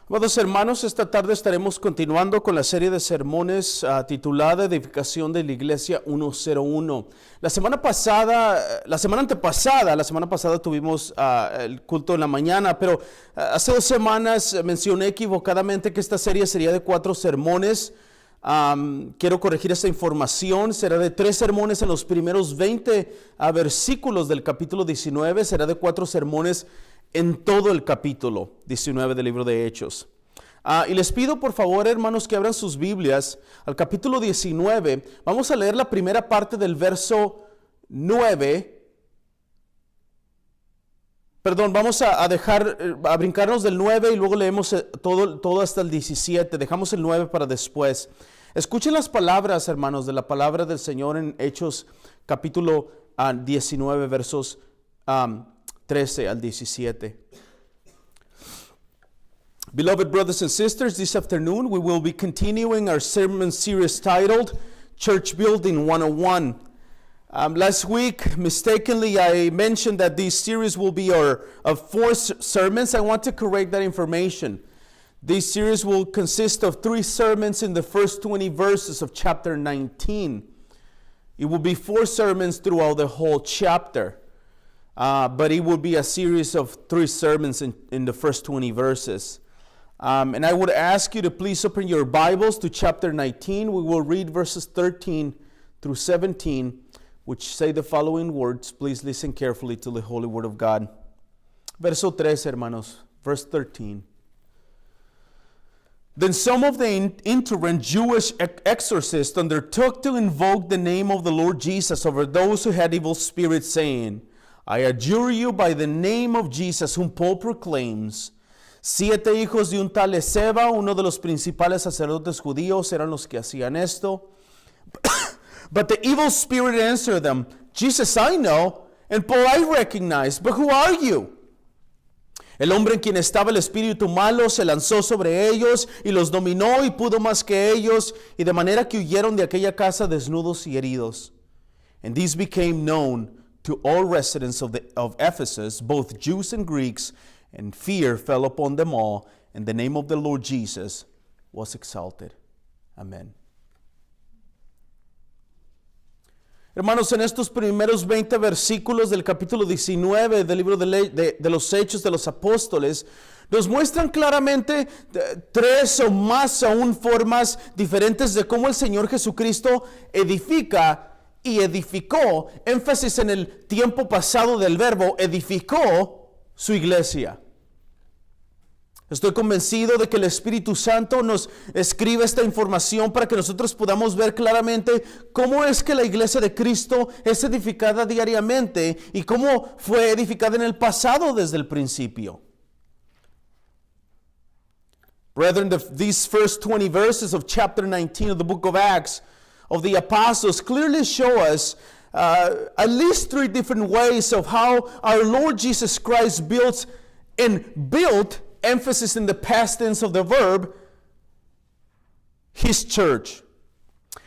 Amados hermanos, esta tarde estaremos continuando con la serie de sermones titulada Edificación de la Iglesia 101. La semana antepasada tuvimos el culto en la mañana, pero hace 2 semanas mencioné equivocadamente que esta serie sería de 4 sermones. Quiero corregir esta información. Será de 3 sermones en los primeros 20 versículos del capítulo 19. Será de 4 sermones en todo el capítulo 19 del libro de Hechos. Y les pido por favor, hermanos, que abran sus Biblias al capítulo 19. Vamos a leer la primera parte del verso 9. Perdón, vamos a brincarnos del 9 y luego leemos todo hasta el 17. Dejamos el 9 para después. Escuchen las palabras, hermanos, de la palabra del Señor en Hechos capítulo 19, versos 13 al 17. Beloved brothers and sisters, this afternoon we will be continuing our sermon series titled Church Building 101. Last week, mistakenly, I mentioned that this series will be of 4 sermons. I want to correct that information. This series will consist of 3 sermons in the first 20 verses of chapter 19. It will be 4 sermons throughout the whole chapter. But it will be a series of 3 sermons in the first 20 verses. And I would ask you to please open your Bibles to chapter 19. We will read verses 13 through 17, which say the following words. Please listen carefully to the Holy Word of God. Verso 3, hermanos, verse 13. Then some of the itinerant Jewish exorcists undertook to invoke the name of the Lord Jesus over those who had evil spirits, saying, I adjure you by the name of Jesus, whom Paul proclaims. 7 hijos de un tal Esceva, uno de los principales sacerdotes judíos, eran los que hacían esto. But the evil spirit answered them, Jesus I know, and Paul I recognize, but who are you? El hombre en quien estaba el espíritu malo se lanzó sobre ellos y los dominó y pudo más que ellos, y de manera que huyeron de aquella casa desnudos y heridos. And these became known to all residents of Ephesus, both Jews and Greeks, and fear fell upon them all, and the name of the Lord Jesus was exalted. Amen. Hermanos, en estos primeros 20 versículos del capítulo 19 del libro de los Hechos de los Apóstoles, nos muestran claramente 3 o más aún formas diferentes de cómo el Señor Jesucristo edifica y edificó, énfasis en el tiempo pasado del verbo, edificó su iglesia. Estoy convencido de que el Espíritu Santo nos escribe esta información para que nosotros podamos ver claramente cómo es que la iglesia de Cristo es edificada diariamente y cómo fue edificada en el pasado desde el principio. Brethren, these first 20 verses of chapter 19 of the book of Acts of the Apostles clearly show us at least 3 different ways of how our Lord Jesus Christ built, emphasis in the past tense of the verb, His church.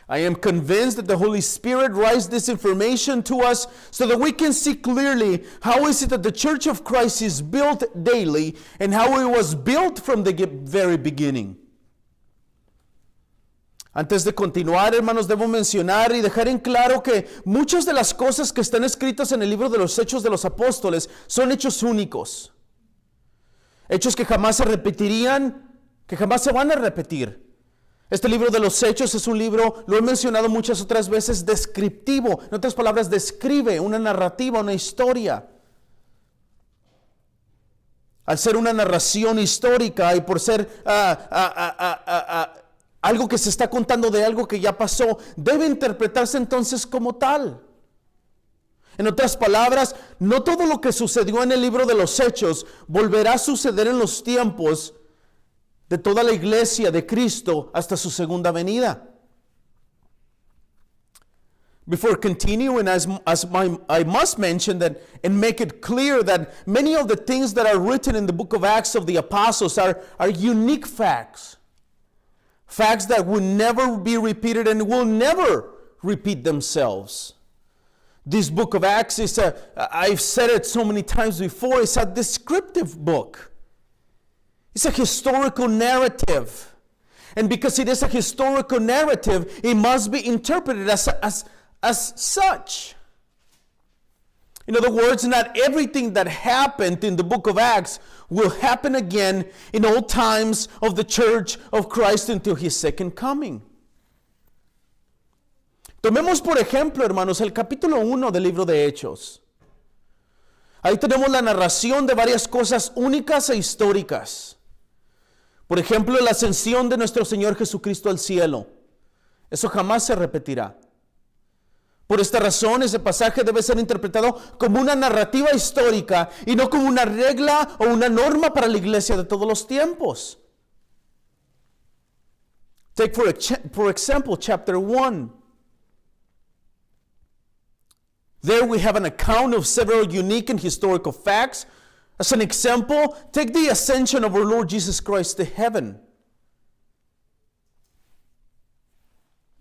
I am convinced that the Holy Spirit writes this information to us so that we can see clearly how is it that the church of Christ is built daily and how it was built from the very beginning. Antes de continuar, hermanos, debo mencionar y dejar en claro que muchas de las cosas que están escritas en el libro de los Hechos de los Apóstoles son hechos únicos. Hechos que jamás se repetirían, que jamás se van a repetir. Este libro de los Hechos es un libro, lo he mencionado muchas otras veces, descriptivo. En otras palabras, describe una narrativa, una historia. Al ser una narración histórica y por ser algo que se está contando de algo que ya pasó, debe interpretarse entonces como tal. En otras palabras, no todo lo que sucedió en el libro de los Hechos volverá a suceder en los tiempos de toda la iglesia de Cristo hasta su segunda venida. Before continuing, I must mention that and make it clear that many of the things that are written in the book of Acts of the Apostles are unique facts. Facts that will never be repeated and will never repeat themselves. This book of Acts is I've said it so many times before, it's a descriptive book. It's a historical narrative. And because it is a historical narrative, it must be interpreted as such. In other words, not everything that happened in the book of Acts will happen again in all times of the church of Christ until his second coming. Tomemos por ejemplo, hermanos, el capítulo 1 del libro de Hechos. Ahí tenemos la narración de varias cosas únicas e históricas. Por ejemplo, la ascensión de nuestro Señor Jesucristo al cielo. Eso jamás se repetirá. Por esta razón, ese pasaje debe ser interpretado como una narrativa histórica y no como una regla o una norma para la iglesia de todos los tiempos. Take for example, chapter 1. There we have an account of several unique and historical facts. As an example, take the ascension of our Lord Jesus Christ to heaven.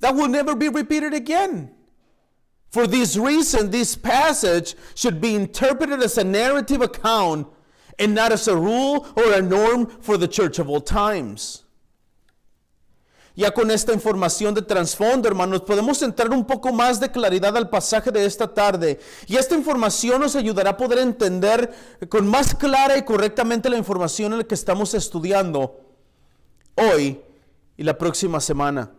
That will never be repeated again. For this reason, this passage should be interpreted as a narrative account and not as a rule or a norm for the church of all times. Ya con esta información de trasfondo, hermanos, podemos entrar un poco más de claridad al pasaje de esta tarde. Y esta información nos ayudará a poder entender con más clara y correctamente la información en la que estamos estudiando hoy y la próxima semana.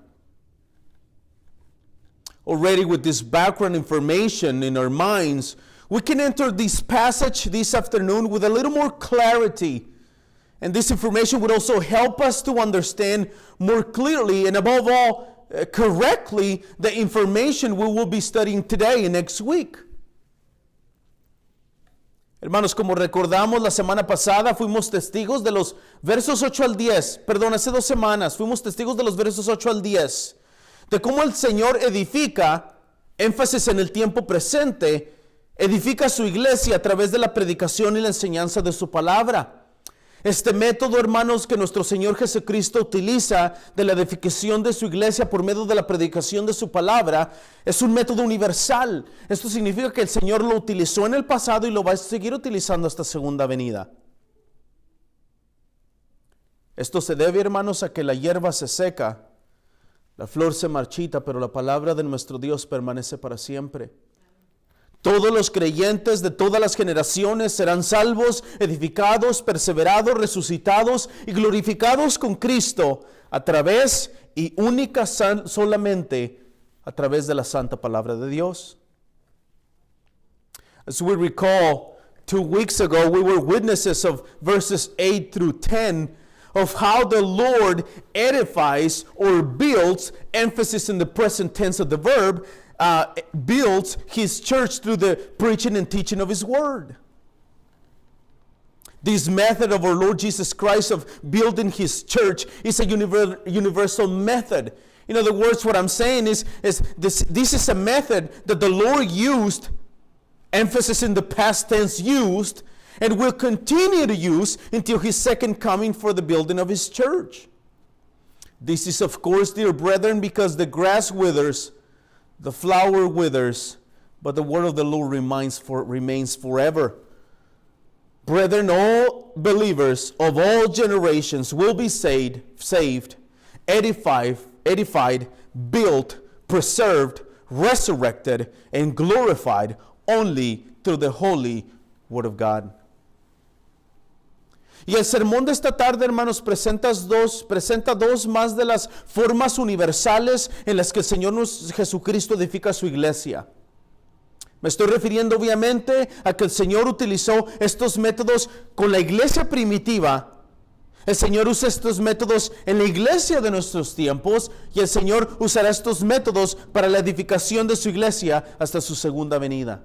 Already with this background information in our minds, we can enter this passage this afternoon with a little more clarity. And this information would also help us to understand more clearly and above all, correctly, the information we will be studying today and next week. Hermanos, como recordamos la semana pasada, fuimos testigos de los versos 8 al 10. Perdón, hace 2 semanas fuimos testigos de los versos 8 al 10. De cómo el Señor edifica, énfasis en el tiempo presente, edifica su iglesia a través de la predicación y la enseñanza de su palabra. Este método, hermanos, que nuestro Señor Jesucristo utiliza de la edificación de su iglesia por medio de la predicación de su palabra, es un método universal. Esto significa que el Señor lo utilizó en el pasado y lo va a seguir utilizando hasta segunda venida. Esto se debe, hermanos, a que la hierba se seca, la flor se marchita, pero la palabra de nuestro Dios permanece para siempre. Todos los creyentes de todas las generaciones serán salvos, edificados, perseverados, resucitados y glorificados con Cristo a través y única solamente a través de la santa palabra de Dios. As we recall, 2 weeks ago we were witnesses of verses 8 through 10 of how the Lord edifies or builds, emphasis in the present tense of the verb, builds his church through the preaching and teaching of his word. This method of our Lord Jesus Christ of building his church is a universal method. In other words, what I'm saying is this is a method that the Lord used, emphasis in the past tense used, and will continue to use until his second coming for the building of his church. This is, of course, dear brethren, because the grass withers, the flower withers, but the word of the Lord remains forever. Brethren, all believers of all generations will be saved, edified, built, preserved, resurrected, and glorified only through the holy word of God. Y el sermón de esta tarde, hermanos, presenta dos más de las formas universales en las que el Señor Jesucristo edifica su iglesia. Me estoy refiriendo obviamente a que el Señor utilizó estos métodos con la iglesia primitiva. El Señor usa estos métodos en la iglesia de nuestros tiempos y el Señor usará estos métodos para la edificación de su iglesia hasta su segunda venida.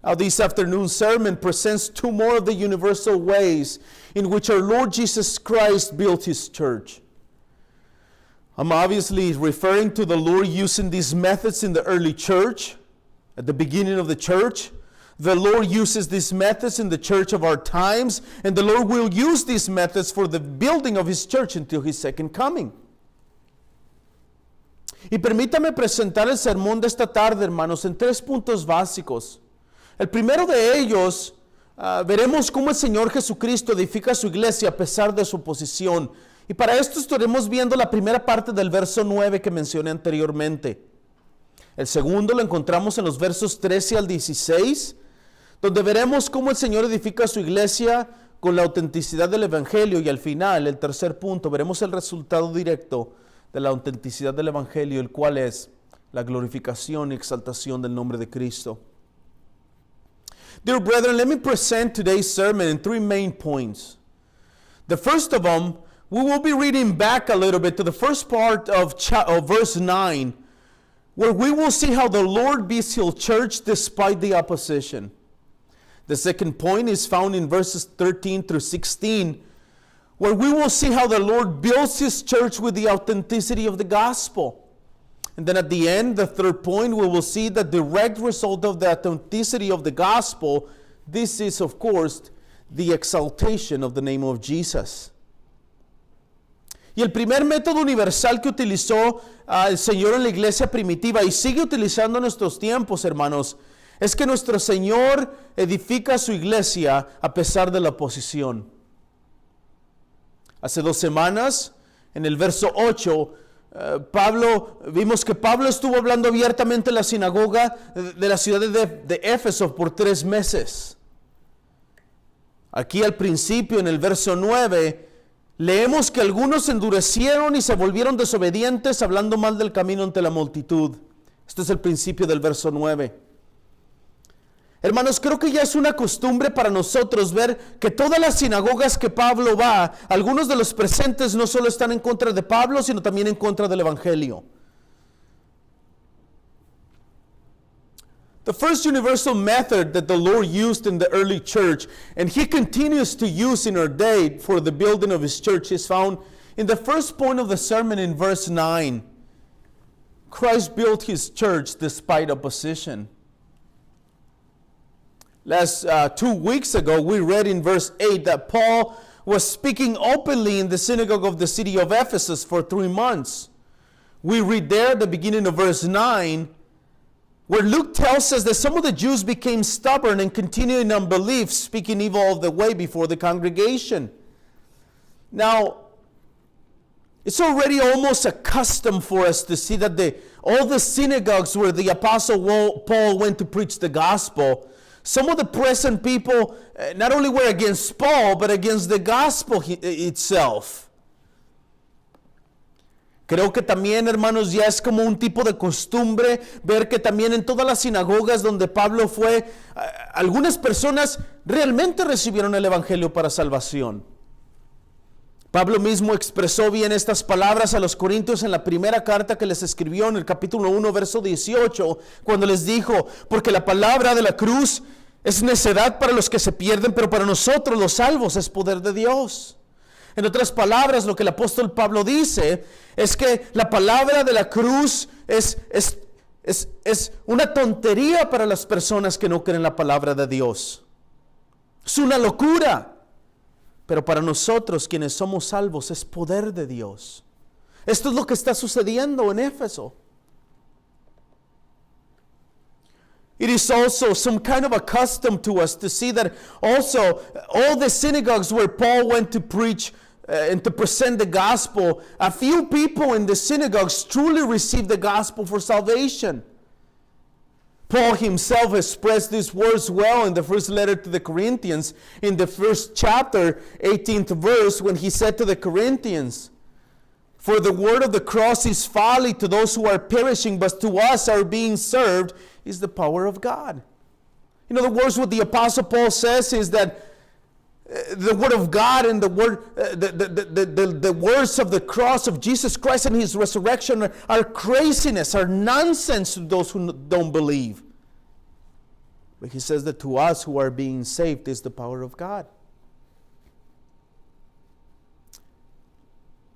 Now, this afternoon sermon presents 2 more of the universal ways in which our Lord Jesus Christ built his church. I'm obviously referring to the Lord using these methods in the early church, at the beginning of the church. The Lord uses these methods in the church of our times, and the Lord will use these methods for the building of his church until his second coming. Y permítame presentar el sermón de esta tarde, hermanos, en 3 puntos básicos. El primero de ellos veremos cómo el Señor Jesucristo edifica su iglesia a pesar de su oposición. Y para esto estaremos viendo la primera parte del verso 9 que mencioné anteriormente. El segundo lo encontramos en los versos 13 al 16, donde veremos cómo el Señor edifica su iglesia con la autenticidad del Evangelio. Y al final, el tercer punto, veremos el resultado directo de la autenticidad del Evangelio, el cual es la glorificación y exaltación del nombre de Cristo. Dear brethren, let me present today's sermon in three main points. The first of them, we will be reading back a little bit to the first part of verse 9, where we will see how the Lord builds His church despite the opposition. The second point is found in verses 13 through 16, where we will see how the Lord builds His church with the authenticity of the gospel. And then at the end, the third point, we will see the direct result of the authenticity of the gospel. This is, of course, the exaltation of the name of Jesus. Y el primer método universal que utilizó el Señor en la iglesia primitiva y sigue utilizando en nuestros tiempos, hermanos, es que nuestro Señor edifica su iglesia a pesar de la oposición. Hace 2 semanas, en el verso 8, vimos que Pablo estuvo hablando abiertamente en la sinagoga de la ciudad de Éfeso por 3 meses. Aquí al principio, en el verso 9, leemos que algunos se endurecieron y se volvieron desobedientes, hablando mal del camino ante la multitud. Esto es el principio del verso 9. Hermanos, creo que ya es una costumbre para nosotros ver que todas las sinagogas que Pablo va, algunos de los presentes no solo están en contra de Pablo, sino también en contra del Evangelio. The first universal method that the Lord used in the early church, and He continues to use in our day for the building of His church, is found in the first point of the sermon in verse 9. Christ built His church despite opposition. Last 2 weeks ago, we read in verse 8 that Paul was speaking openly in the synagogue of the city of Ephesus for 3 months. We read there at the beginning of verse 9, where Luke tells us that some of the Jews became stubborn and continued in unbelief, speaking evil of the way before the congregation. Now, it's already almost a custom for us to see that all the synagogues where the Apostle Paul went to preach the gospel, some of the present people not only were against Paul, but against the gospel itself. Creo que también, hermanos, ya es como un tipo de costumbre ver que también en todas las sinagogas donde Pablo fue, algunas personas realmente recibieron el Evangelio para salvación. Pablo mismo expresó bien estas palabras a los Corintios en la primera carta que les escribió en el capítulo 1, verso 18, cuando les dijo, porque la palabra de la cruz es necedad para los que se pierden, pero para nosotros los salvos es poder de Dios. En otras palabras, lo que el apóstol Pablo dice es que la palabra de la cruz es una tontería para las personas que no creen la palabra de Dios. Es una locura. Pero para nosotros, quienes somos salvos, es poder de Dios. Esto es lo que está sucediendo en Éfeso. It is also some kind of a custom to us to see that also all the synagogues where Paul went to preach and to present the gospel, a few people in the synagogues truly received the gospel for salvation. Paul himself expressed these words well in the first letter to the Corinthians, in the first chapter, 18th verse, when he said to the Corinthians, for the word of the cross is folly to those who are perishing, but to us are being served is the power of God. In other words, what the Apostle Paul says is that the word of God and the words of the cross of Jesus Christ and His resurrection are craziness, are nonsense to those who don't believe. But he says that to us who are being saved is the power of God.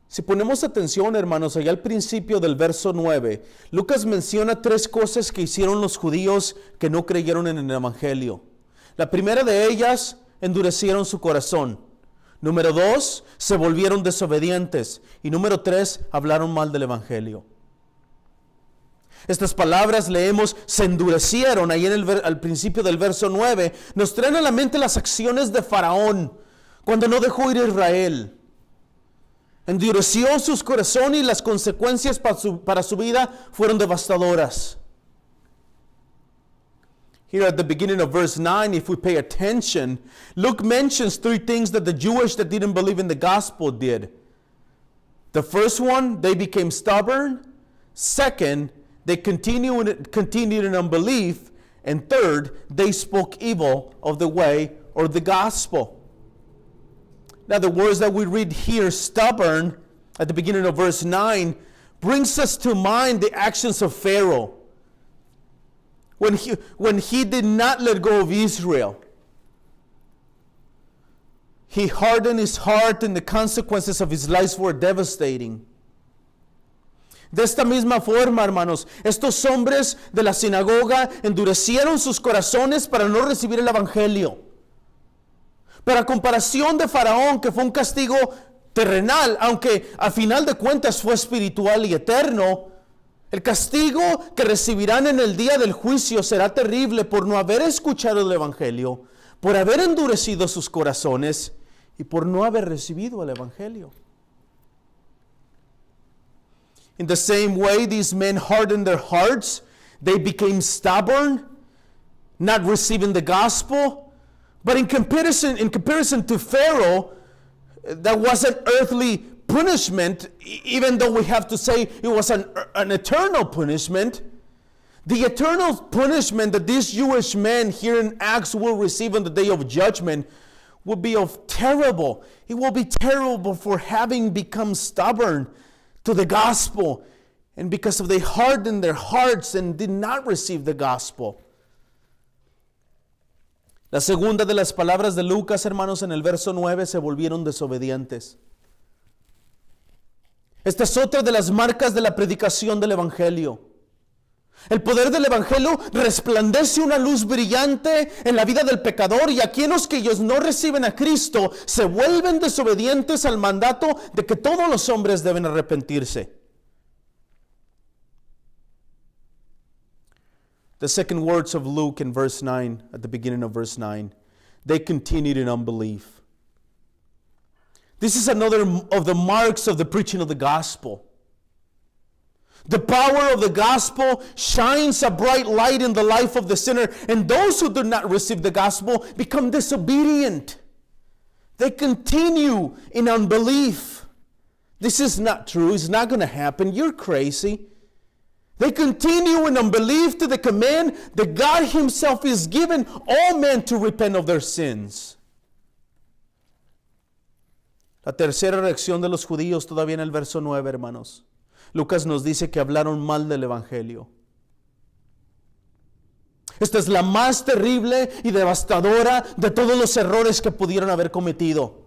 Si ponemos atención, hermanos, allá al principio del verso 9, Lucas menciona 3 cosas que hicieron los judíos que no creyeron en el Evangelio. La primera de ellas, endurecieron su corazón. Número 2, se volvieron desobedientes. Y número 3, hablaron mal del Evangelio. Estas palabras leemos, se endurecieron, ahí al principio del verso 9, nos traen a la mente las acciones de Faraón cuando no dejó ir a Israel. Endureció sus corazones y las consecuencias para su vida fueron devastadoras. Here at the beginning of verse 9, if we pay attention, Luke mentions three things that the Jewish that didn't believe in the gospel did. The first one, they became stubborn. Second, they continued in unbelief. And third, they spoke evil of the way or the gospel. Now, the words that we read here, stubborn, at the beginning of verse 9, brings us to mind the actions of Pharaoh when he did not let go of Israel. He hardened his heart and the consequences of his life were devastating. De esta misma forma, hermanos, estos hombres de la sinagoga endurecieron sus corazones para no recibir el evangelio. Pero a comparación de Faraón, que fue un castigo terrenal, aunque a final de cuentas fue espiritual y eterno, el castigo que recibirán en el día del juicio será terrible por no haber escuchado el evangelio, por haber endurecido sus corazones y por no haber recibido el evangelio. In the same way, these men hardened their hearts. They became stubborn, not receiving the gospel. But in comparison to Pharaoh, that was an earthly punishment, even though we have to say it was an eternal punishment. The eternal punishment that these Jewish men here in Acts will receive on the day of judgment will be terrible. It will be terrible for having become stubborn to the gospel, and because of they hardened their hearts and did not receive the gospel. La segunda de las palabras de Lucas, hermanos, en el verso 9, se volvieron desobedientes. Esta es otra de las marcas de la predicación del evangelio. El poder del evangelio resplandece una luz brillante en la vida del pecador, y aquellos que ellos no reciben a Cristo se vuelven desobedientes al mandato de que todos los hombres deben arrepentirse. The second words of Luke in verse 9, at the beginning of verse 9, they continued in unbelief. This is another of the marks of the preaching of the gospel. The power of the gospel shines a bright light in the life of the sinner, and those who do not receive the gospel become disobedient. They continue in unbelief. This is not true. It's not going to happen. You're crazy. They continue in unbelief to the command that God himself is given all men to repent of their sins. La tercera reacción de los judíos, todavía en el verso 9, hermanos. Lucas nos dice que hablaron mal del evangelio. Esta es la más terrible y devastadora de todos los errores que pudieron haber cometido.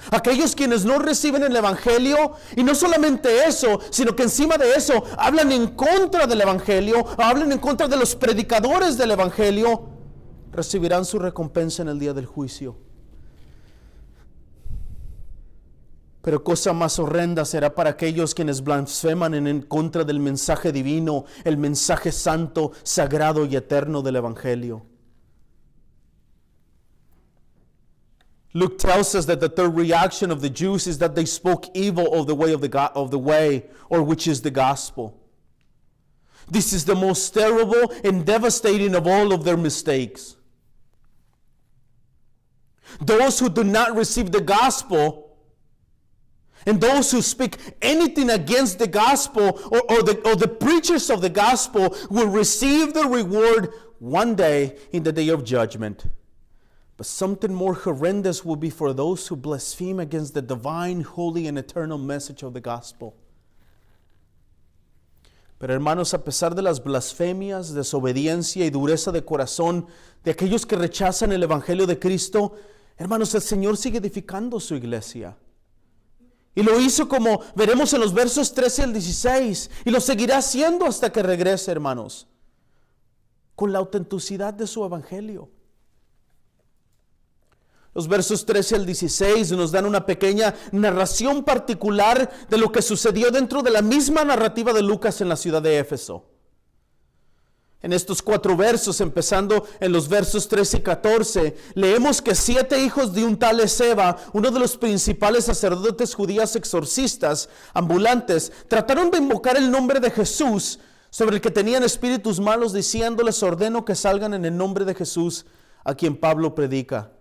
Aquellos quienes no reciben el evangelio, y no solamente eso, sino que encima de eso hablan en contra del evangelio, hablan en contra de los predicadores del evangelio, recibirán su recompensa en el día del juicio. Pero cosa más horrenda será para aquellos quienes blasfeman en contra del mensaje divino, el mensaje santo, sagrado y eterno del evangelio. Luke tells us that the third reaction of the Jews is that they spoke evil of the way or which is the gospel. This is the most terrible and devastating of all of their mistakes. Those who do not receive the gospel, and those who speak anything against the gospel or the preachers of the gospel will receive the reward one day in the day of judgment. But something more horrendous will be for those who blaspheme against the divine, holy, and eternal message of the gospel. Pero hermanos, a pesar de las blasfemias, desobediencia y dureza de corazón de aquellos que rechazan el evangelio de Cristo, hermanos, el Señor sigue edificando su iglesia. Y lo hizo, como veremos en los versos 13 al 16, y lo seguirá haciendo hasta que regrese, hermanos, con la autenticidad de su evangelio. Los versos 13 al 16 nos dan una pequeña narración particular de lo que sucedió dentro de la misma narrativa de Lucas en la ciudad de Éfeso. En estos 4 versos, empezando en los versos 13 y 14, leemos que 7 hijos de un tal Esceva, uno de los principales sacerdotes judíos exorcistas ambulantes, trataron de invocar el nombre de Jesús sobre el que tenían espíritus malos, diciéndoles: ordeno que salgan en el nombre de Jesús, a quien Pablo predica.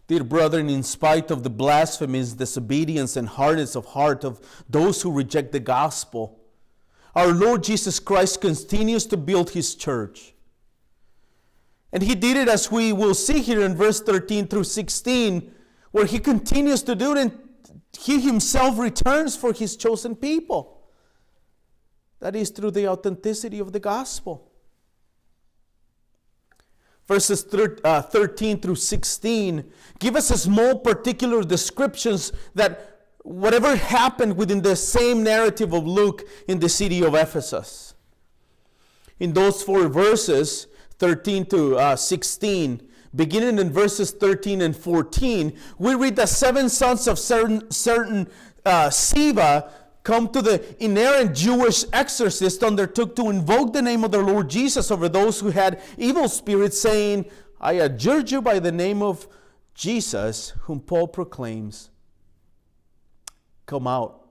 Dear brethren, in spite of the blasphemies, disobedience, and hardness of heart of those who reject the gospel, our Lord Jesus Christ continues to build his church. And he did it, as we will see here in verse 13 through 16, where he continues to do it, and he himself returns for his chosen people. That is through the authenticity of the gospel. Verses 13 through 16 give us a small particular descriptions that whatever happened within the same narrative of Luke in the city of Ephesus. In those 4 verses, 13 to 16, beginning in verses 13 and 14, we read that 7 sons of certain Sceva come to the inerrant Jewish exorcist, undertook to invoke the name of the Lord Jesus over those who had evil spirits, saying, I adjure you by the name of Jesus, whom Paul proclaims, come out.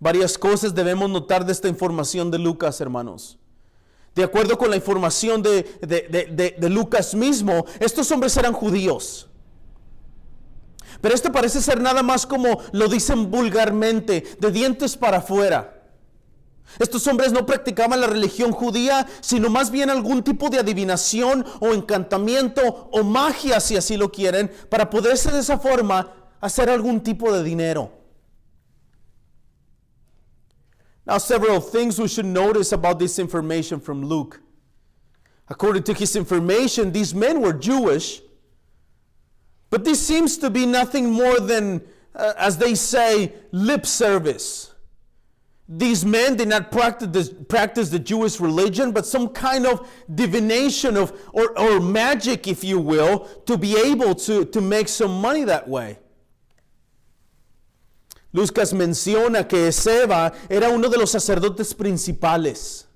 Varias cosas debemos notar de esta información de Lucas, hermanos. De acuerdo con la información de Lucas mismo, estos hombres eran judíos. Pero esto parece ser nada más como lo dicen vulgarmente, de dientes para afuera. Estos hombres no practicaban la religión judía, sino más bien algún tipo de adivinación o encantamiento o magia, si así lo quieren, para poderse de esa forma hacer algún tipo de dinero. Now, several things we should notice about this information from Luke. According to his information, these men were Jewish, but this seems to be nothing more than, as they say, lip service. These men did not practice the Jewish religion, but some kind of divination or magic, if you will, to be able to make some money that way. Lucas menciona que Esceva era uno de los sacerdotes principales.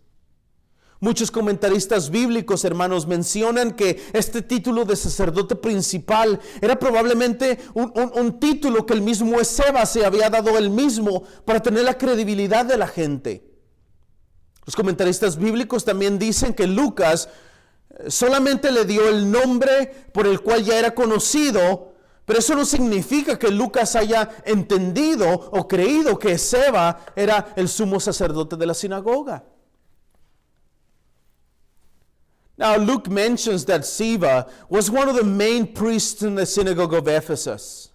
Muchos comentaristas bíblicos, hermanos, mencionan que este título de sacerdote principal era probablemente un título que el mismo Esceva se había dado él mismo para tener la credibilidad de la gente. Los comentaristas bíblicos también dicen que Lucas solamente le dio el nombre por el cual ya era conocido, pero eso no significa que Lucas haya entendido o creído que Esceva era el sumo sacerdote de la sinagoga. Now, Luke mentions that Sceva was one of the main priests in the synagogue of Ephesus.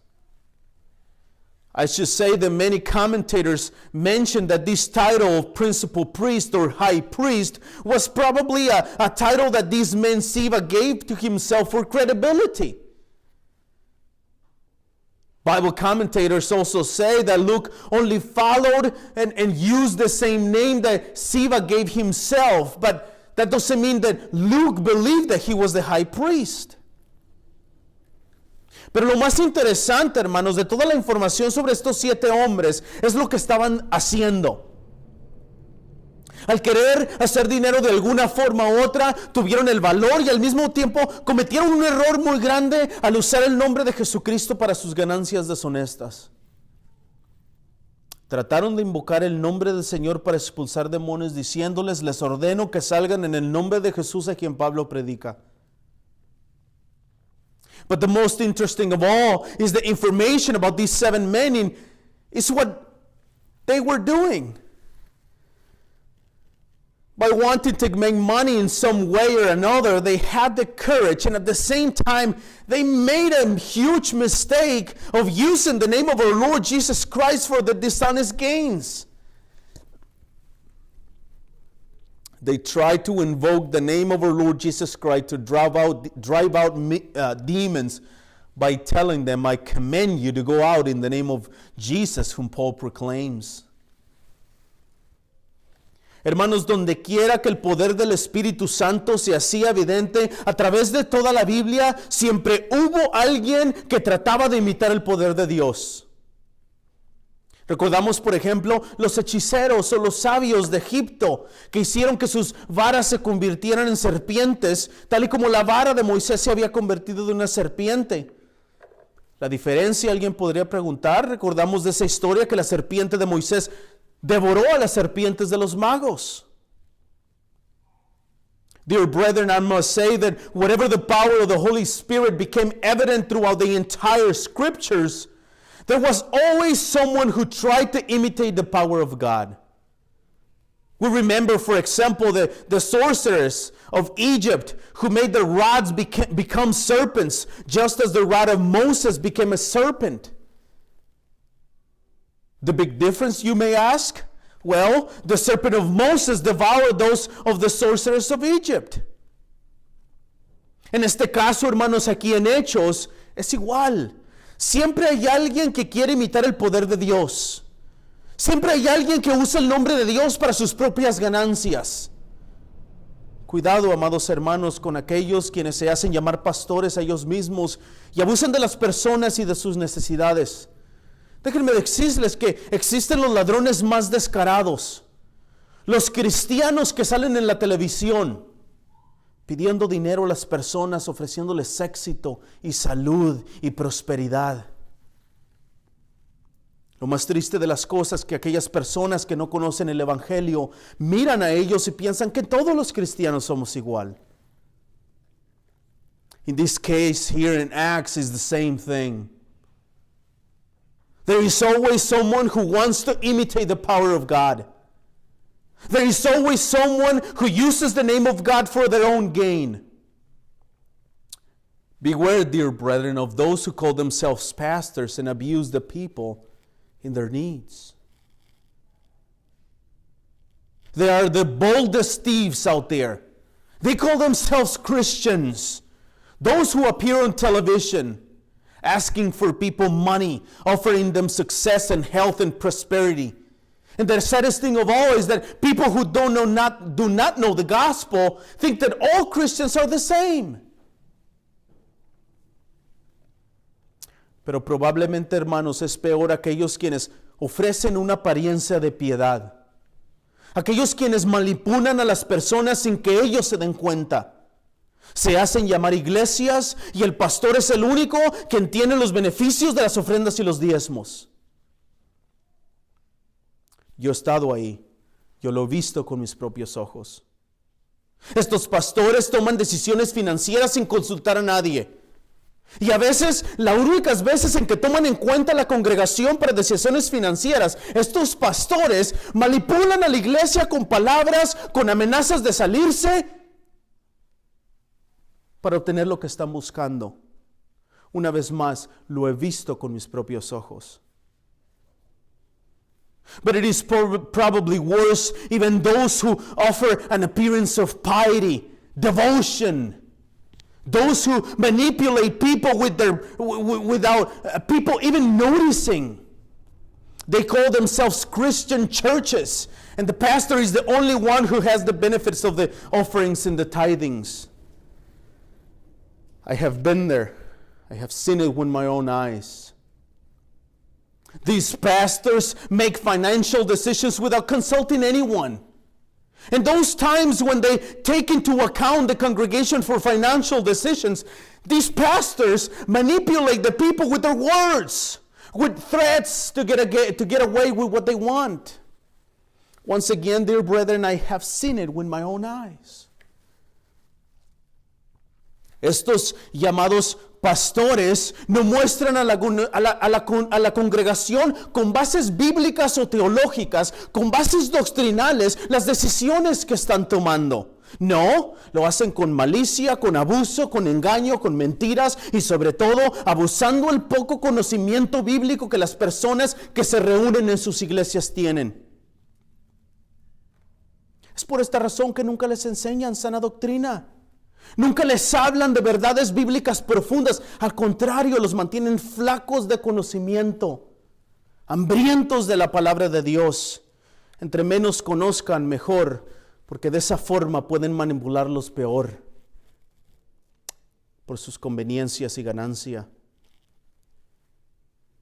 I should say that many commentators mention that this title of principal priest or high priest was probably a title that this man Sceva gave to himself for credibility. Bible commentators also say that Luke only followed and used the same name that Sceva gave himself, but that doesn't mean that Luke believed that he was the high priest. Pero lo más interesante, hermanos, de toda la información sobre estos 7 hombres es lo que estaban haciendo. Al querer hacer dinero de alguna forma u otra, tuvieron el valor y al mismo tiempo cometieron un error muy grande al usar el nombre de Jesucristo para sus ganancias deshonestas. Trataron de invocar el nombre del Señor para expulsar demonios, diciéndoles, les ordeno que salgan en el nombre de Jesús a quien Pablo predica. But the most interesting of all is the information about these 7 men is what they were doing. By wanting to make money in some way or another, they had the courage, and at the same time, they made a huge mistake of using the name of our Lord Jesus Christ for the dishonest gains. They tried to invoke the name of our Lord Jesus Christ to drive out demons by telling them, I command you to go out in the name of Jesus, whom Paul proclaims. Hermanos, donde quiera que el poder del Espíritu Santo se hacía evidente a través de toda la Biblia, siempre hubo alguien que trataba de imitar el poder de Dios. Recordamos, por ejemplo, los hechiceros o los sabios de Egipto que hicieron que sus varas se convirtieran en serpientes, tal y como la vara de Moisés se había convertido de una serpiente. La diferencia, alguien podría preguntar, recordamos de esa historia que la serpiente de Moisés devoró a las serpientes de los magos. Dear brethren, I must say that whatever the power of the Holy Spirit became evident throughout the entire scriptures, there was always someone who tried to imitate the power of God. We remember, for example, the sorcerers of Egypt who made the rods become serpents, just as the rod of Moses became a serpent. The big difference, you may ask? Well, the serpent of Moses devoured those of the sorcerers of Egypt. En este caso, hermanos, aquí en Hechos, es igual. Siempre hay alguien que quiere imitar el poder de Dios. Siempre hay alguien que usa el nombre de Dios para sus propias ganancias. Cuidado, amados hermanos, con aquellos quienes se hacen llamar pastores a ellos mismos y abusan de las personas y de sus necesidades. Déjenme decirles que existen los ladrones más descarados, los cristianos que salen en la televisión pidiendo dinero a las personas, ofreciéndoles éxito y salud y prosperidad. Lo más triste de las cosas es que aquellas personas que no conocen el Evangelio miran a ellos y piensan que todos los cristianos somos igual. In this case here in Acts is the same thing. There is always someone who wants to imitate the power of God. There is always someone who uses the name of God for their own gain. Beware, dear brethren, of those who call themselves pastors and abuse the people in their needs. They are the boldest thieves out there. They call themselves Christians. Those who appear on television asking for people money, offering them success and health and prosperity. And the saddest thing of all is that people who do not know the gospel think that all Christians are the same. Pero probablemente, hermanos, es peor aquellos quienes ofrecen una apariencia de piedad. Aquellos quienes manipulan a las personas sin que ellos se den cuenta. Se hacen llamar iglesias y el pastor es el único que entiende los beneficios de las ofrendas y los diezmos. Yo he estado ahí, yo lo he visto con mis propios ojos. Estos pastores toman decisiones financieras sin consultar a nadie. Y a veces, las únicas veces en que toman en cuenta la congregación para decisiones financieras, estos pastores manipulan a la iglesia con palabras, con amenazas de salirse, para obtener lo que están buscando. Una vez más, lo he visto con mis propios ojos. But it is probably worse, even those who offer an appearance of piety, devotion. Those who manipulate people without people even noticing. They call themselves Christian churches, and the pastor is the only one who has the benefits of the offerings and the tithings. I have been there. I have seen it with my own eyes. These pastors make financial decisions without consulting anyone. In those times when they take into account the congregation for financial decisions, these pastors manipulate the people with their words, with threats to get away with what they want. Once again, dear brethren, I have seen it with my own eyes. Estos llamados pastores no muestran a la congregación con bases bíblicas o teológicas, con bases doctrinales, las decisiones que están tomando. No, lo hacen con malicia, con abuso, con engaño, con mentiras y sobre todo abusando el poco conocimiento bíblico que las personas que se reúnen en sus iglesias tienen. Es por esta razón que nunca les enseñan sana doctrina. Nunca les hablan de verdades bíblicas profundas. Al contrario, los mantienen flacos de conocimiento, hambrientos de la palabra de Dios. Entre menos conozcan, mejor, porque de esa forma pueden manipularlos peor por sus conveniencias y ganancia.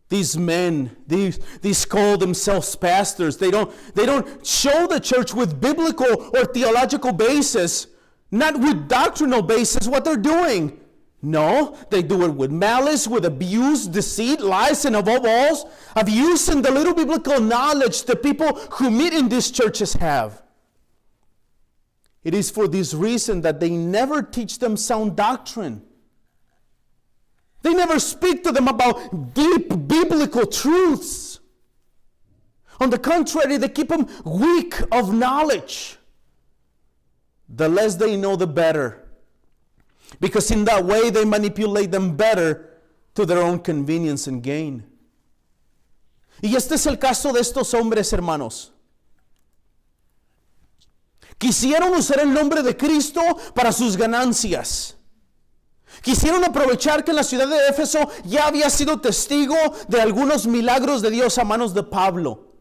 These men, these call themselves pastors. They don't show the church with biblical or theological basis, not with doctrinal basis, what they're doing. No, they do it with malice, with abuse, deceit, lies, and above all, abusing the little biblical knowledge the people who meet in these churches have. It is for this reason that they never teach them sound doctrine. They never speak to them about deep biblical truths. On the contrary, they keep them weak of knowledge. The less they know, the better. Because in that way, they manipulate them better to their own convenience and gain. Y este es el caso de estos hombres, hermanos. Quisieron usar el nombre de Cristo para sus ganancias. Quisieron aprovechar que en la ciudad de Éfeso ya había sido testigo de algunos milagros de Dios a manos de Pablo.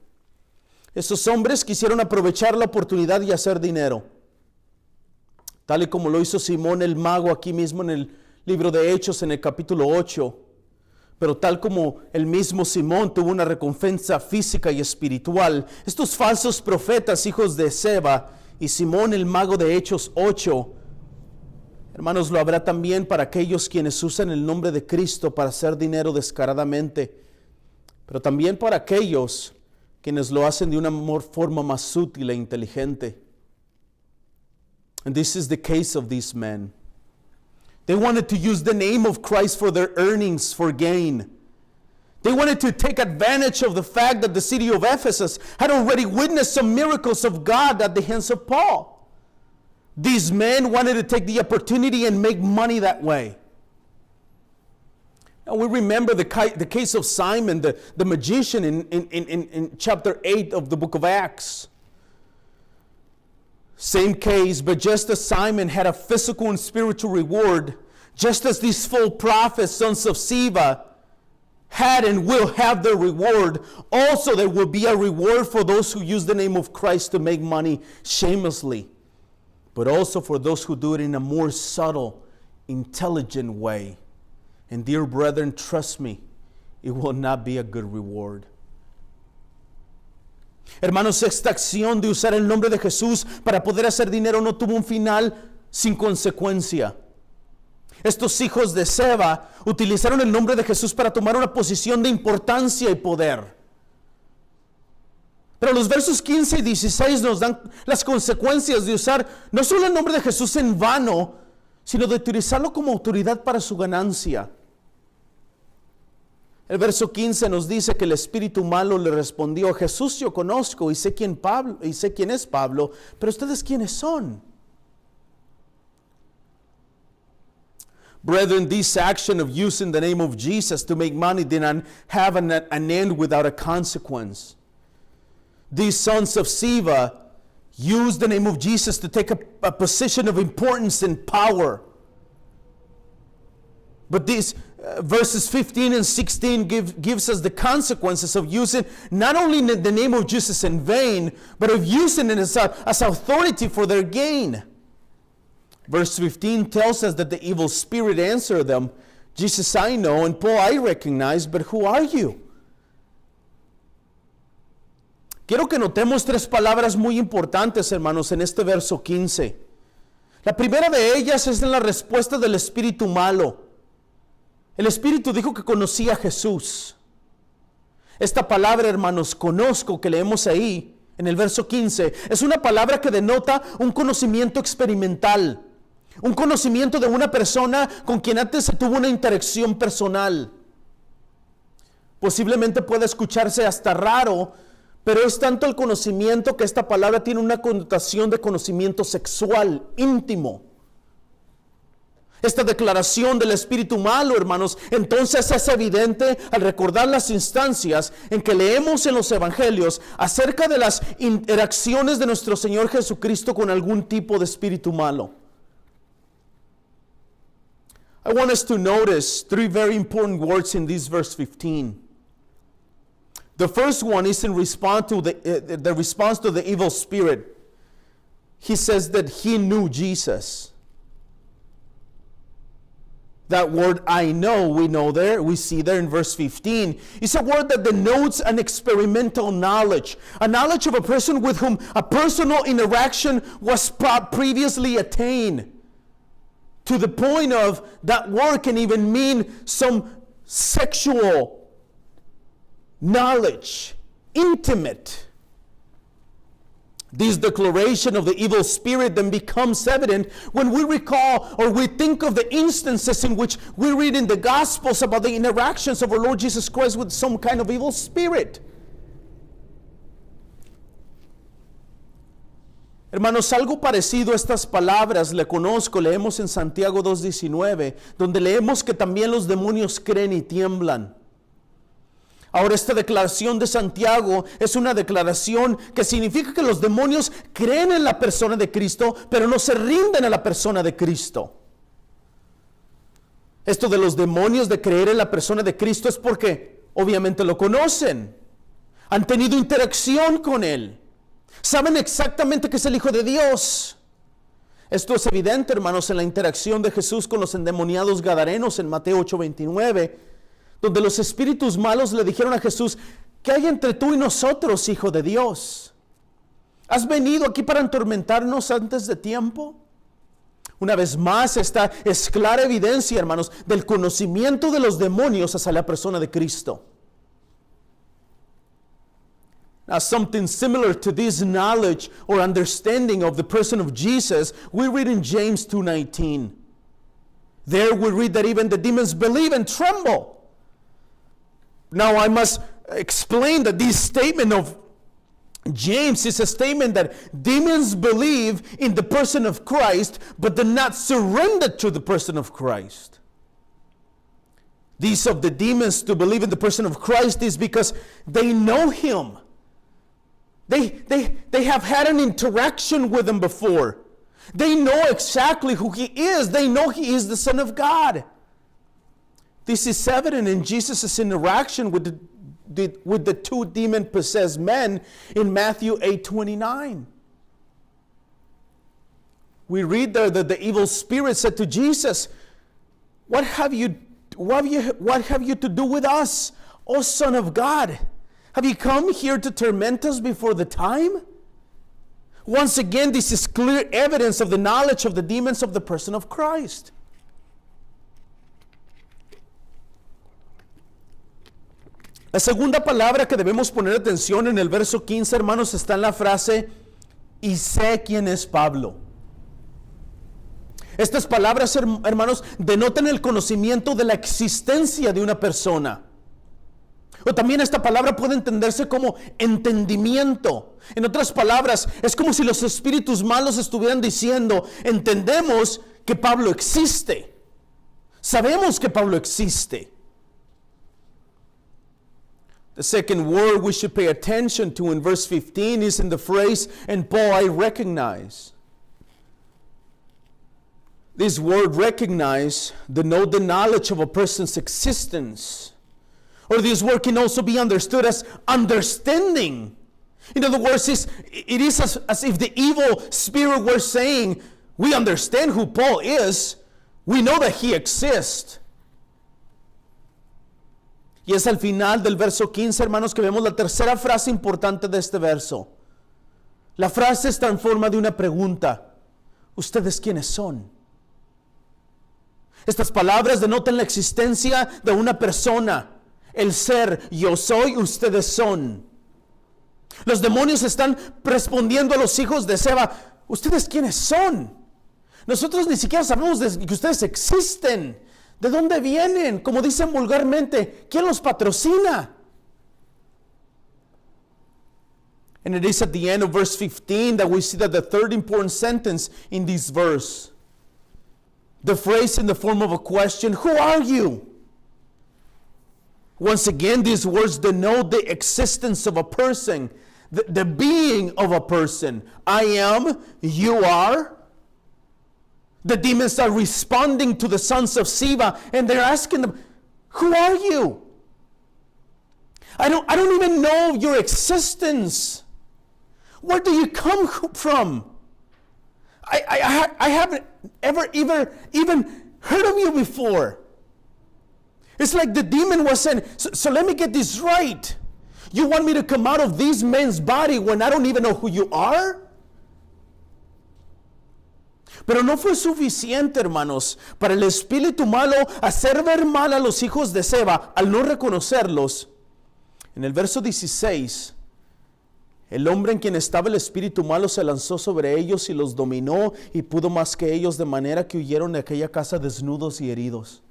Esos hombres quisieron aprovechar la oportunidad y hacer dinero. Tal y como lo hizo Simón el mago aquí mismo en el libro de Hechos en el capítulo 8. Pero tal como el mismo Simón tuvo una recompensa física y espiritual, estos falsos profetas, hijos de Seba, y Simón el mago de Hechos 8, hermanos, lo habrá también para aquellos quienes usan el nombre de Cristo para hacer dinero descaradamente, pero también para aquellos quienes lo hacen de una forma más sutil e inteligente. And this is the case of these men. They wanted to use the name of Christ for their earnings, for gain. They wanted to take advantage of the fact that the city of Ephesus had already witnessed some miracles of God at the hands of Paul. These men wanted to take the opportunity and make money that way. Now we remember the case of Simon, the magician in chapter 8 of the book of Acts. Same case, but just as Simon had a physical and spiritual reward, just as these false prophets, sons of Sceva, had and will have their reward, also there will be a reward for those who use the name of Christ to make money shamelessly, but also for those who do it in a more subtle, intelligent way. And dear brethren, trust me, it will not be a good reward. Hermanos, esta acción de usar el nombre de Jesús para poder hacer dinero no tuvo un final sin consecuencia. Estos hijos de Seba utilizaron el nombre de Jesús para tomar una posición de importancia y poder. Pero los versos 15 y 16 nos dan las consecuencias de usar no solo el nombre de Jesús en vano, sino de utilizarlo como autoridad para su ganancia. El verso 15 nos dice que el espíritu malo le respondió: Jesús yo conozco y sé quién es Pablo, pero ustedes quiénes son. Brethren, this action of using the name of Jesus to make money did not have an end without a consequence. These sons of Sceva used the name of Jesus to take a position of importance and power. But these verses 15 and 16 gives us the consequences of using not only the name of Jesus in vain, but of using it as authority for their gain. Verse 15 tells us that the evil spirit answered them, Jesus I know, and Paul I recognize, but who are you? Quiero que notemos tres palabras muy importantes, hermanos, en este verso 15. La primera de ellas es en la respuesta del espíritu malo. El espíritu dijo que conocía a Jesús. Esta palabra, hermanos, conozco, que leemos ahí en el verso 15, es una palabra que denota un conocimiento experimental, un conocimiento de una persona con quien antes se tuvo una interacción personal. Posiblemente pueda escucharse hasta raro, pero es tanto el conocimiento que esta palabra tiene una connotación de conocimiento sexual, íntimo. Esta declaración del espíritu malo, hermanos, entonces es evidente al recordar las instancias en que leemos en los evangelios acerca de las interacciones de nuestro Señor Jesucristo con algún tipo de espíritu malo. I want us to notice three very important words in this verse 15. The first one is in response to the response to the evil spirit. He says that he knew Jesus. That word "I know," we see there in verse 15. It's a word that denotes an experimental knowledge, a knowledge of a person with whom a personal interaction was previously attained. To the point of that word can even mean some sexual knowledge, intimate. This declaration of the evil spirit then becomes evident when we recall or we think of the instances in which we read in the Gospels about the interactions of our Lord Jesus Christ with some kind of evil spirit. Hermanos, algo parecido a estas palabras le conozco, leemos en Santiago 2:19, donde leemos que también los demonios creen y tiemblan. Ahora, esta declaración de Santiago es una declaración que significa que los demonios creen en la persona de Cristo, pero no se rinden a la persona de Cristo. Esto de los demonios de creer en la persona de Cristo es porque obviamente lo conocen, han tenido interacción con Él, saben exactamente que es el Hijo de Dios. Esto es evidente, hermanos, en la interacción de Jesús con los endemoniados gadarenos en Mateo 8:29, donde los espíritus malos le dijeron a Jesús: ¿qué hay entre tú y nosotros, Hijo de Dios? ¿Has venido aquí para atormentarnos antes de tiempo? Una vez más, esta es clara evidencia, hermanos, del conocimiento de los demonios hacia la persona de Cristo. Now, something similar to this knowledge or understanding of the person of Jesus, we read in James 2:19. There we read that even the demons believe and tremble. Now, I must explain that this statement of James is a statement that demons believe in the person of Christ, but do not surrender to the person of Christ. These of the demons to believe in the person of Christ is because they know Him. They have had an interaction with Him before. They know exactly who He is. They know He is the Son of God. This is evident in Jesus' interaction with the two demon-possessed men in Matthew 8:29. We read there that the evil spirit said to Jesus, what have you to do with us, O Son of God? Have you come here to torment us before the time? Once again, this is clear evidence of the knowledge of the demons of the person of Christ. La segunda palabra que debemos poner atención en el verso 15, hermanos, está en la frase: y sé quién es Pablo. Estas palabras, hermanos, denotan el conocimiento de la existencia de una persona. O también esta palabra puede entenderse como entendimiento. En otras palabras, es como si los espíritus malos estuvieran diciendo: entendemos que Pablo existe. Sabemos que Pablo existe. The second word we should pay attention to in verse 15 is in the phrase, and Paul I recognize. This word recognize denotes the knowledge of a person's existence. Or this word can also be understood as understanding. In other words, it is as if the evil spirit were saying, we understand who Paul is. We know that he exists. Y es al final del verso 15, hermanos, que vemos la tercera frase importante de este verso. La frase está en forma de una pregunta: ¿ustedes quiénes son? Estas palabras denotan la existencia de una persona. El ser, yo soy, ustedes son. Los demonios están respondiendo a los hijos de Seba: ¿ustedes quiénes son? Nosotros ni siquiera sabemos que ustedes existen. ¿De dónde vienen? Como dicen vulgarmente, ¿quién los patrocina? And it is at the end of verse 15 that we see that the third important sentence in this verse, the phrase in the form of a question: who are you? Once again, these words denote the existence of a person, the being of a person. I am, you are. The demons are responding to the sons of Sceva, and they're asking them, who are you? I don't even know your existence. Where do you come from? I haven't ever even heard of you before. It's like the demon was saying, so let me get this right. You want me to come out of this man's body when I don't even know who you are? Pero no fue suficiente, hermanos, para el espíritu malo hacer ver mal a los hijos de Seba al no reconocerlos. En el verso 16, el hombre en quien estaba el espíritu malo se lanzó sobre ellos y los dominó y pudo más que ellos, de manera que huyeron de aquella casa desnudos y heridos.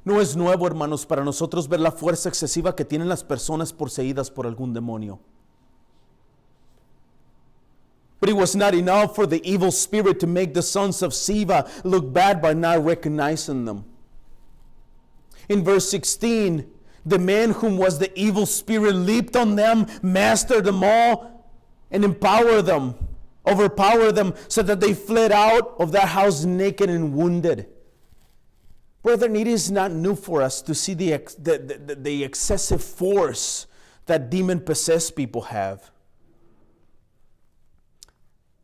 No es nuevo, hermanos, para nosotros ver la fuerza excesiva que tienen las personas poseídas por algún demonio. But it was not enough for the evil spirit to make the sons of Sceva look bad by not recognizing them. In verse 16, the man whom was the evil spirit leaped on them, mastered them all, and overpowered them, so that they fled out of that house naked and wounded. Brethren, it is not new for us to see the excessive force that demon-possessed people have.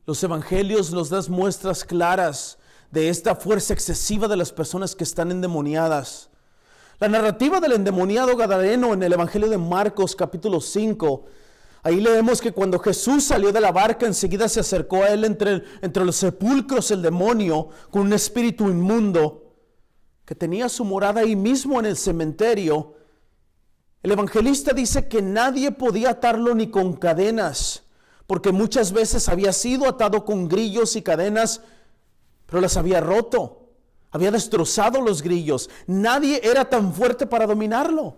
Los evangelios nos dan muestras claras de esta fuerza excesiva de las personas que están endemoniadas. La narrativa del endemoniado gadareno en el evangelio de Marcos capítulo 5, ahí leemos que cuando Jesús salió de la barca, enseguida se acercó a él entre los sepulcros el demonio con un espíritu inmundo que tenía su morada ahí mismo en el cementerio. El evangelista dice que nadie podía atarlo ni con cadenas, porque muchas veces había sido atado con grillos y cadenas, pero las había roto, había destrozado los grillos. Nadie era tan fuerte para dominarlo.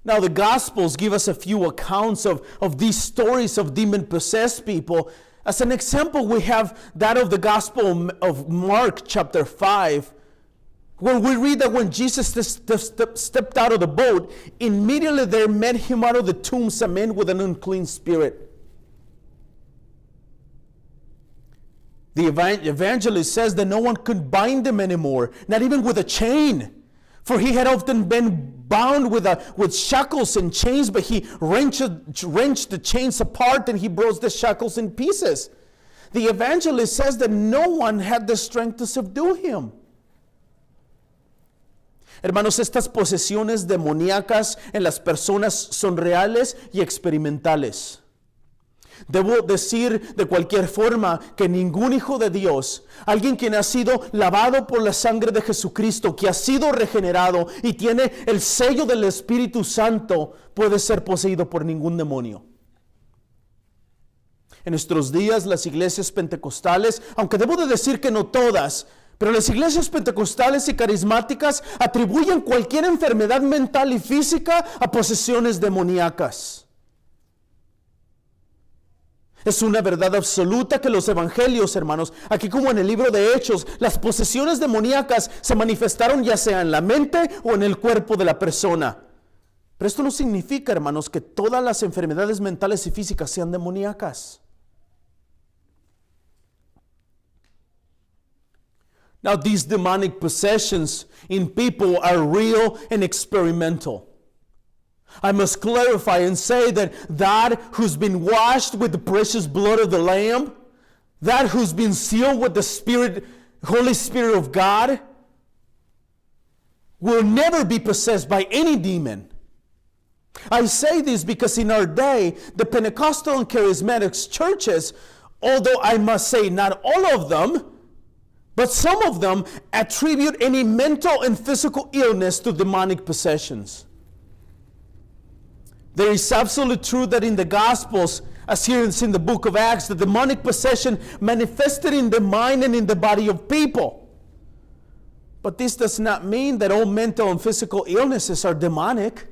Now the Gospels give us a few accounts of these stories of demon-possessed people. As an example, we have that of the Gospel of Mark chapter 5, where we read that when Jesus stepped out of the boat, immediately there met him out of the tombs a man with an unclean spirit. The evangelist says that no one could bind him anymore, not even with a chain. For he had often been bound with shackles and chains, but he wrenched the chains apart and he broke the shackles in pieces. The evangelist says that no one had the strength to subdue him. Hermanos, estas posesiones demoníacas en las personas son reales y experimentales. Debo decir de cualquier forma que ningún hijo de Dios, alguien quien ha sido lavado por la sangre de Jesucristo, que ha sido regenerado y tiene el sello del Espíritu Santo, puede ser poseído por ningún demonio. En nuestros días las iglesias pentecostales, aunque debo de decir que no todas, pero las iglesias pentecostales y carismáticas atribuyen cualquier enfermedad mental y física a posesiones demoníacas. Es una verdad absoluta que los evangelios, hermanos, aquí como en el libro de Hechos, las posesiones demoníacas se manifestaron ya sea en la mente o en el cuerpo de la persona. Pero esto no significa, hermanos, que todas las enfermedades mentales y físicas sean demoníacas. Now, these demonic possessions in people are real and experimental. I must clarify and say that who's been washed with the precious blood of the Lamb, that who's been sealed with the Holy Spirit of God, will never be possessed by any demon. I say this because in our day, the Pentecostal and Charismatic churches, although I must say not all of them, but some of them attribute any mental and physical illness to demonic possessions. There is absolute truth that in the Gospels, as here in the book of Acts, the demonic possession manifested in the mind and in the body of people. But this does not mean that all mental and physical illnesses are demonic.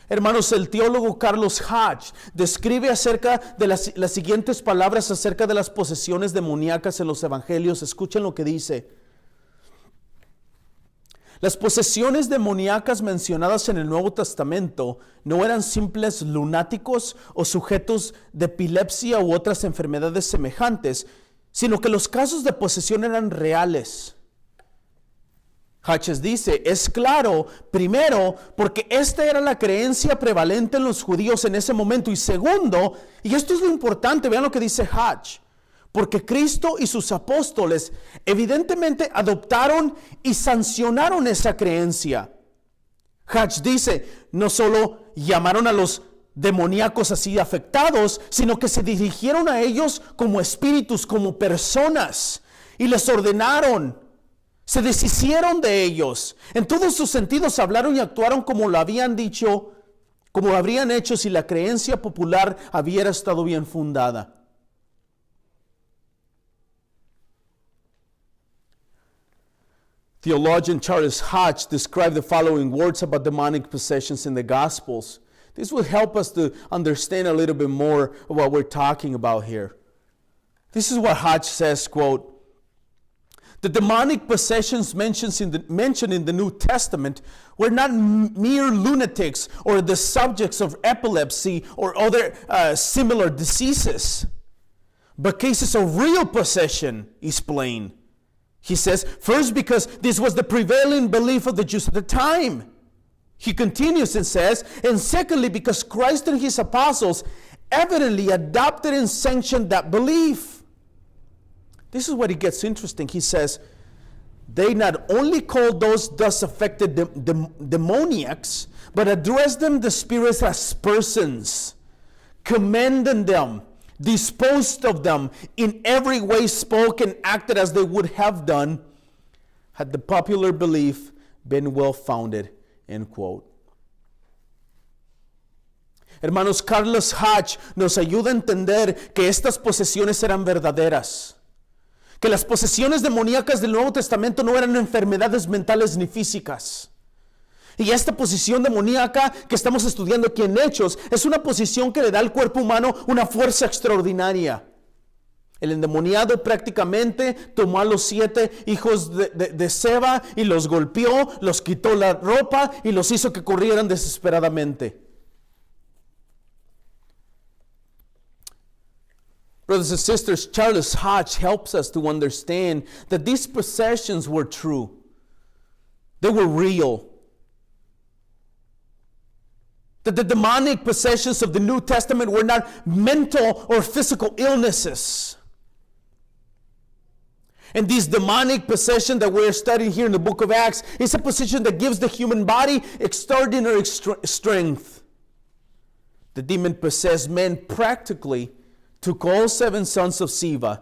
Hermanos, el teólogo Carlos Hodge describe acerca de las siguientes palabras acerca de las posesiones demoníacas en los evangelios. Escuchen lo que dice. Las posesiones demoníacas mencionadas en el Nuevo Testamento no eran simples lunáticos o sujetos de epilepsia u otras enfermedades semejantes, sino que los casos de posesión eran reales. Hatches dice, es claro, primero, porque esta era la creencia prevalente en los judíos en ese momento, y segundo, y esto es lo importante, vean lo que dice Hatch, porque Cristo y sus apóstoles evidentemente adoptaron y sancionaron esa creencia. Hatch dice, no solo llamaron a los demoníacos así afectados, sino que se dirigieron a ellos como espíritus, como personas, y les ordenaron, se deshicieron de ellos. En todos sus sentidos hablaron y actuaron como lo habían dicho, como lo habrían hecho si la creencia popular hubiera estado bien fundada. Theologian Charles Hodge described the following words about demonic possessions in the Gospels. This will help us to understand a little bit more of what we're talking about here. This is what Hodge says, quote, "The demonic possessions mentioned in the New Testament were not mere lunatics or the subjects of epilepsy or other similar diseases, but cases of real possession is plain." He says, first, because this was the prevailing belief of the Jews at the time. He continues and says, and secondly, because Christ and his apostles evidently adopted and sanctioned that belief. This is where it gets interesting. He says, they not only called those thus affected demoniacs, but addressed them, the spirits, as persons, commending them, disposed of them, in every way spoke and acted as they would have done had the popular belief been well founded. End quote. Hermanos, Carlos Hatch nos ayuda a entender que estas posesiones eran verdaderas, que las posesiones demoníacas del Nuevo Testamento no eran enfermedades mentales ni físicas. Y esta posición demoníaca que estamos estudiando aquí en Hechos es una posición que le da al cuerpo humano una fuerza extraordinaria. El endemoniado prácticamente tomó a los 7 hijos de Seba y los golpeó, los quitó la ropa y los hizo que corrieran desesperadamente. Brothers and sisters, Charles Hodge helps us to understand that these possessions were true. They were real. That the demonic possessions of the New Testament were not mental or physical illnesses. And this demonic possession that we're studying here in the book of Acts is a possession that gives the human body extraordinary strength. The demon-possessed men practically took all 7 sons of Sceva,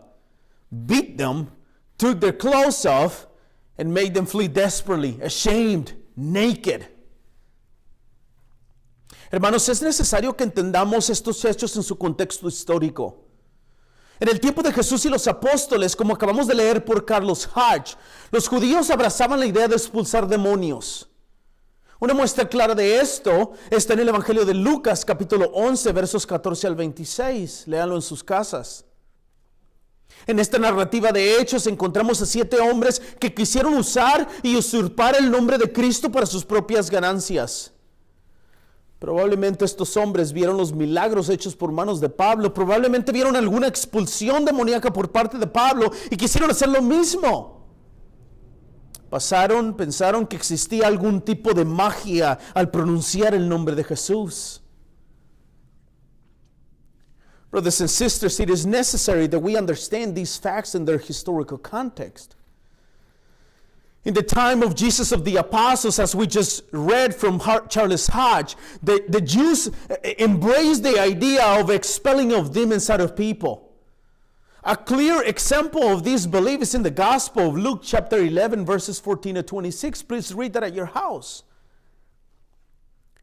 beat them, took their clothes off, and made them flee desperately, ashamed, naked. Hermanos, es necesario que entendamos estos hechos en su contexto histórico. En el tiempo de Jesús y los apóstoles, como acabamos de leer por Carlos Hodge, los judíos abrazaban la idea de expulsar demonios. Una muestra clara de esto está en el Evangelio de Lucas, capítulo 11, versos 14 al 26. Léanlo en sus casas. En esta narrativa de Hechos encontramos a 7 hombres que quisieron usar y usurpar el nombre de Cristo para sus propias ganancias. Probablemente estos hombres vieron los milagros hechos por manos de Pablo, probablemente vieron alguna expulsión demoníaca por parte de Pablo y quisieron hacer lo mismo. Pensaron que existía algún tipo de magia al pronunciar el nombre de Jesús. Brothers and sisters, it is necessary that we understand these facts in their historical context. In the time of Jesus of the Apostles, as we just read from Charles Hodge, the Jews embraced the idea of expelling of demons out of people. A clear example of this belief is in the Gospel of Luke chapter 11, verses 14 to 26. Please read that at your house.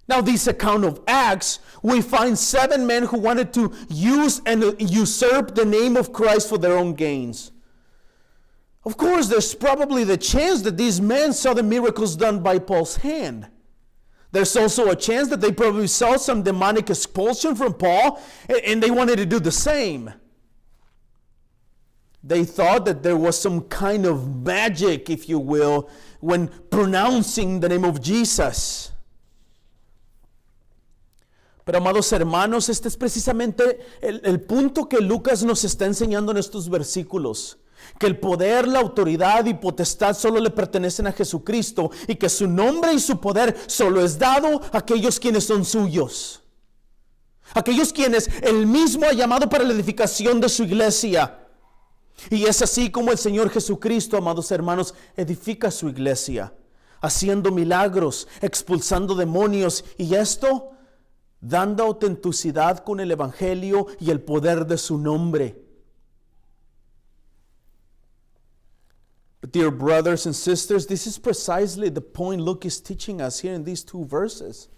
Now, this account of Acts, we find 7 men who wanted to use and usurp the name of Christ for their own gains. Of course, there's probably the chance that these men saw the miracles done by Paul's hand. There's also a chance that they probably saw some demonic expulsion from Paul, and they wanted to do the same. They thought that there was some kind of magic, if you will, when pronouncing the name of Jesus. Pero amados hermanos, este es precisamente el punto que Lucas nos está enseñando en estos versículos. que el poder, la autoridad y potestad solo le pertenecen a Jesucristo y que su nombre y su poder solo es dado a aquellos quienes son suyos. Aquellos quienes Él mismo ha llamado para la edificación de su iglesia. Y es así como el Señor Jesucristo, amados hermanos, edifica su iglesia, haciendo milagros, expulsando demonios, y esto dando autenticidad con el Evangelio y el poder de su nombre. But dear brothers and sisters, this is precisely the point Luke is teaching us here in these two verses.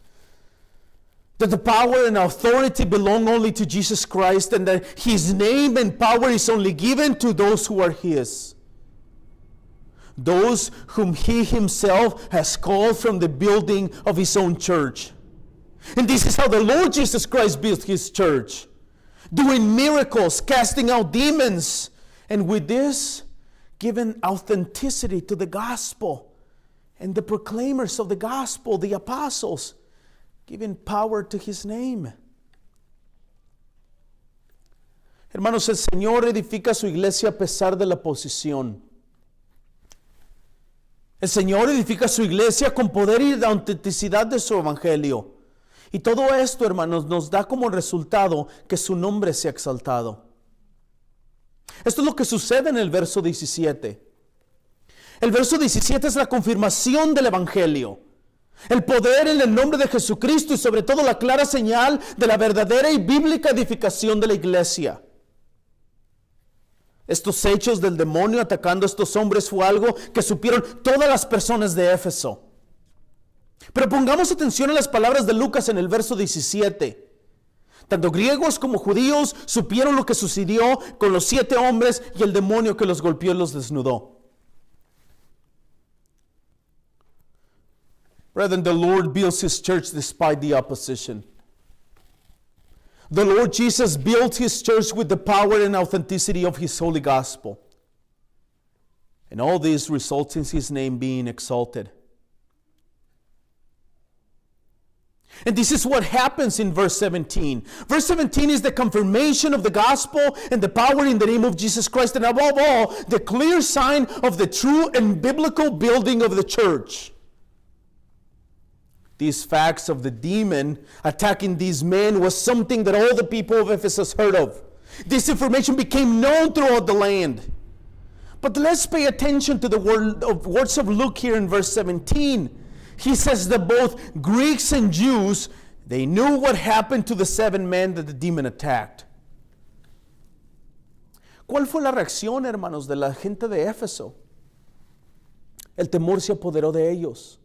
That the power and authority belong only to Jesus Christ, and that His name and power is only given to those who are His. Those whom He Himself has called from the building of His own church. And this is how the Lord Jesus Christ built His church. Doing miracles, casting out demons, and with this, giving authenticity to the gospel. And the proclaimers of the gospel, the apostles, giving power to His name. Hermanos, el Señor edifica su iglesia a pesar de la oposición. El Señor edifica su iglesia con poder y la autenticidad de su evangelio. Y todo esto, hermanos, nos da como resultado que su nombre sea exaltado. Esto es lo que sucede en el verso 17. El verso 17 es la confirmación del evangelio. El poder en el nombre de Jesucristo y sobre todo la clara señal de la verdadera y bíblica edificación de la iglesia. Estos hechos del demonio atacando a estos hombres fue algo que supieron todas las personas de Éfeso. Pero pongamos atención a las palabras de Lucas en el verso 17. Tanto griegos como judíos supieron lo que sucedió con los 7 hombres y el demonio que los golpeó y los desnudó. Brethren, the Lord builds His church despite the opposition. The Lord Jesus built His church with the power and authenticity of His holy gospel. And all this results in His name being exalted. And this is what happens in verse 17. Verse 17 is the confirmation of the gospel and the power in the name of Jesus Christ, and above all, the clear sign of the true and biblical building of the church. These facts of the demon attacking these men was something that all the people of Ephesus heard of. This information became known throughout the land. But let's pay attention to the words of Luke here in verse 17. He says that both Greeks and Jews, they knew what happened to the 7 men that the demon attacked. ¿Cuál fue la reacción, hermanos, de la gente de Éfeso? El temor se apoderó de ellos.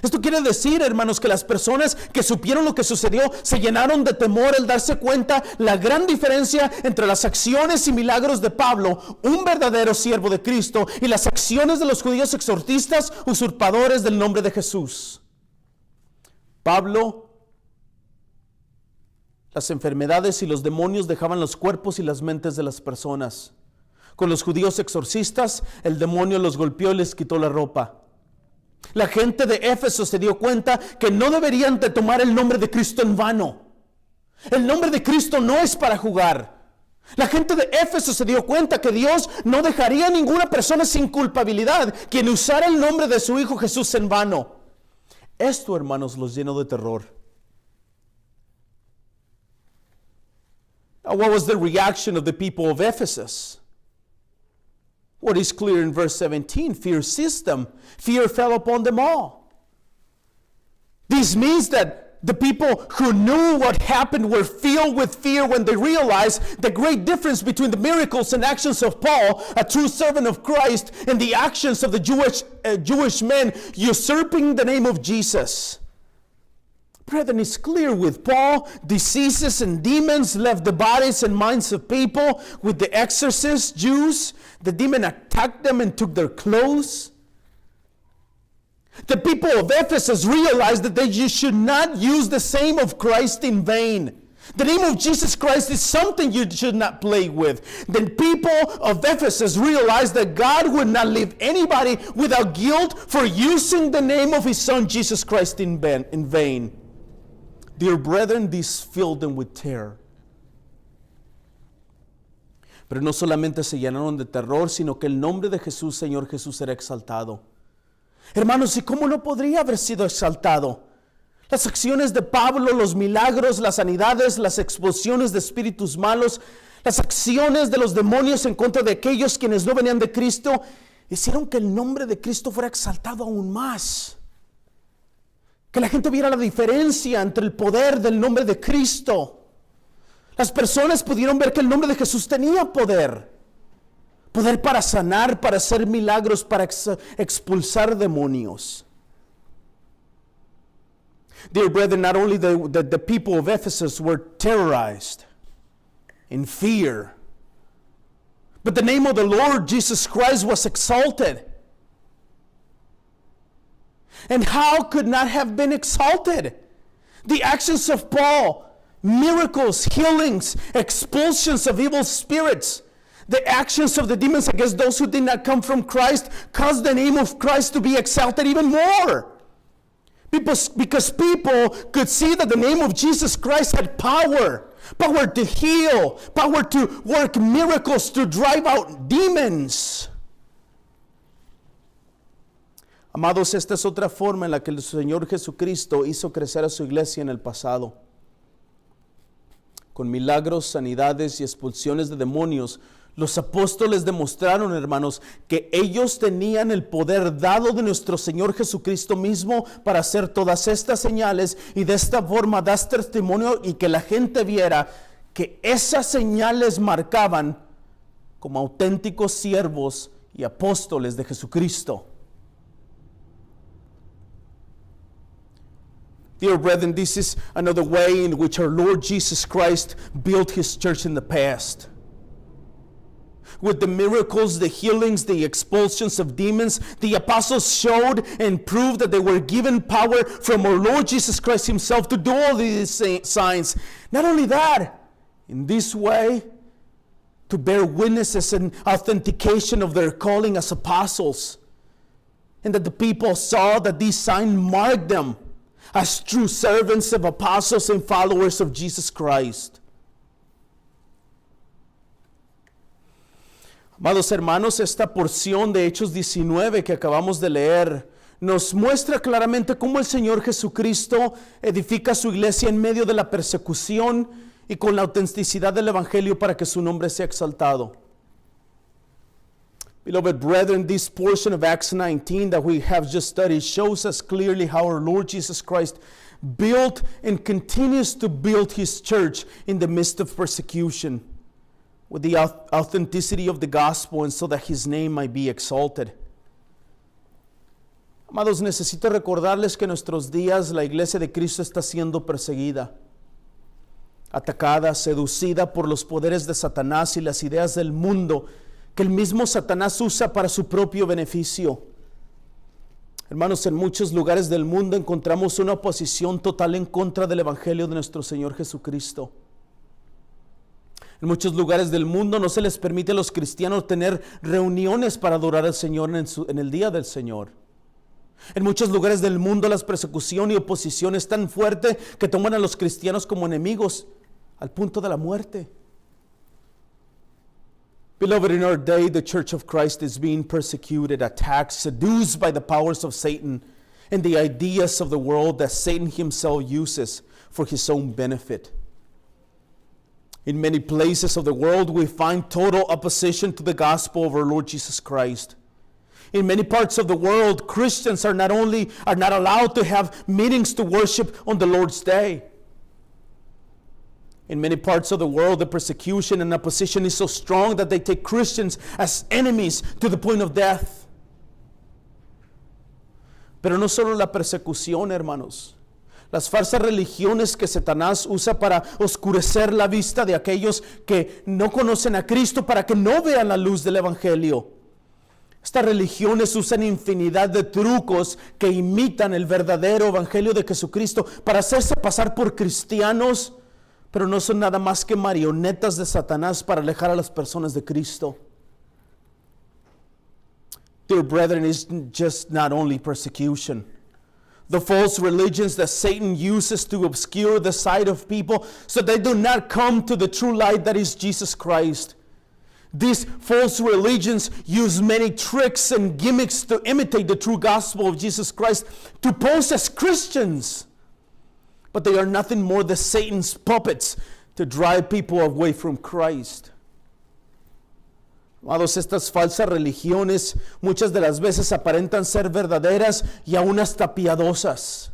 Esto quiere decir, hermanos, que las personas que supieron lo que sucedió se llenaron de temor al darse cuenta la gran diferencia entre las acciones y milagros de Pablo, un verdadero siervo de Cristo, y las acciones de los judíos exorcistas, usurpadores del nombre de Jesús. Pablo, las enfermedades y los demonios dejaban los cuerpos y las mentes de las personas. Con los judíos exorcistas, el demonio los golpeó y les quitó la ropa. La gente de Éfeso se dio cuenta que no deberían de tomar el nombre de Cristo en vano. El nombre de Cristo no es para jugar. La gente de Éfeso se dio cuenta que Dios no dejaría a ninguna persona sin culpabilidad quien usara el nombre de su Hijo Jesús en vano. Esto, hermanos, los llenó de terror. Now, what was the reaction of the people of Ephesus? What is clear in verse 17? Fear seized them. Fear fell upon them all. This means that the people who knew what happened were filled with fear when they realized the great difference between the miracles and actions of Paul, a true servant of Christ, and the actions of the Jewish men usurping the name of Jesus. Brethren, it's clear with Paul, diseases and demons left the bodies and minds of people. With the exorcists, Jews, the demon attacked them and took their clothes. The people of Ephesus realized that they should not use the name of Christ in vain. The name of Jesus Christ is something you should not play with. The people of Ephesus realized that God would not leave anybody without guilt for using the name of His Son Jesus Christ in vain. Dear brethren, this filled them with terror. Pero no solamente se llenaron de terror, sino que el nombre de Jesús, Señor Jesús, era exaltado. Hermanos, ¿y cómo no podría haber sido exaltado? Las acciones de Pablo, los milagros, las sanidades, las expulsiones de espíritus malos, las acciones de los demonios en contra de aquellos quienes no venían de Cristo, hicieron que el nombre de Cristo fuera exaltado aún más. Que la gente viera la diferencia entre el poder del nombre de Cristo. Las personas pudieron ver que el nombre de Jesús tenía poder. Poder para sanar, para hacer milagros, para expulsar demonios. Dear brethren, not only the people of Ephesus were terrorized in fear, but the name of the Lord Jesus Christ was exalted. And how could not have been exalted? The actions of Paul, miracles, healings, expulsions of evil spirits, the actions of the demons against those who did not come from Christ caused the name of Christ to be exalted even more. Because people could see that the name of Jesus Christ had power to heal, power to work miracles, to drive out demons. Amados, esta es otra forma en la que el Señor Jesucristo hizo crecer a su iglesia en el pasado. Con milagros, sanidades y expulsiones de demonios, los apóstoles demostraron, hermanos, que ellos tenían el poder dado de nuestro Señor Jesucristo mismo para hacer todas estas señales y de esta forma dar testimonio y que la gente viera que esas señales marcaban como auténticos siervos y apóstoles de Jesucristo. Dear brethren, this is another way in which our Lord Jesus Christ built His church in the past. With the miracles, the healings, the expulsions of demons, the apostles showed and proved that they were given power from our Lord Jesus Christ Himself to do all these signs. Not only that, in this way, to bear witnesses and authentication of their calling as apostles. And that the people saw that these signs marked them as true servants of apostles and followers of Jesus Christ. Amados hermanos, esta porción de Hechos 19 que acabamos de leer nos muestra claramente cómo el Señor Jesucristo edifica su iglesia en medio de la persecución y con la autenticidad del Evangelio para que su nombre sea exaltado. Beloved brethren, this portion of Acts 19 that we have just studied shows us clearly how our Lord Jesus Christ built and continues to build His church in the midst of persecution with the authenticity of the gospel and so that His name might be exalted. Amados, necesito recordarles que en nuestros días la iglesia de Cristo está siendo perseguida, atacada, seducida por los poderes de Satanás y las ideas del mundo que el mismo Satanás usa para su propio beneficio. Hermanos, en muchos lugares del mundo encontramos una oposición total en contra del Evangelio de nuestro Señor Jesucristo. En muchos lugares del mundo no se les permite a los cristianos tener reuniones para adorar al Señor en el día del Señor. En muchos lugares del mundo la persecución y oposición es tan fuerte que toman a los cristianos como enemigos al punto de la muerte. Beloved, in our day, the Church of Christ is being persecuted, attacked, seduced by the powers of Satan and the ideas of the world that Satan himself uses for his own benefit. In many places of the world, we find total opposition to the gospel of our Lord Jesus Christ. In many parts of the world, Christians are not allowed to have meetings to worship on the Lord's day. In many parts of the world, the persecution and opposition is so strong that they take Christians as enemies to the point of death. Pero no solo la persecución, hermanos. Las falsas religiones que Satanás usa para oscurecer la vista de aquellos que no conocen a Cristo para que no vean la luz del Evangelio. Estas religiones usan infinidad de trucos que imitan el verdadero Evangelio de Jesucristo para hacerse pasar por cristianos, pero no son nada más que marionetas de Satanás para alejar a las personas de Cristo. Dear brethren, it's just not only persecution. The false religions that Satan uses to obscure the sight of people so they do not come to the true light that is Jesus Christ. These false religions use many tricks and gimmicks to imitate the true gospel of Jesus Christ, to pose as Christians. But they are nothing more than Satan's puppets to drive people away from Christ. Amados, estas falsas religiones muchas de las veces aparentan ser verdaderas y aún hasta piadosas.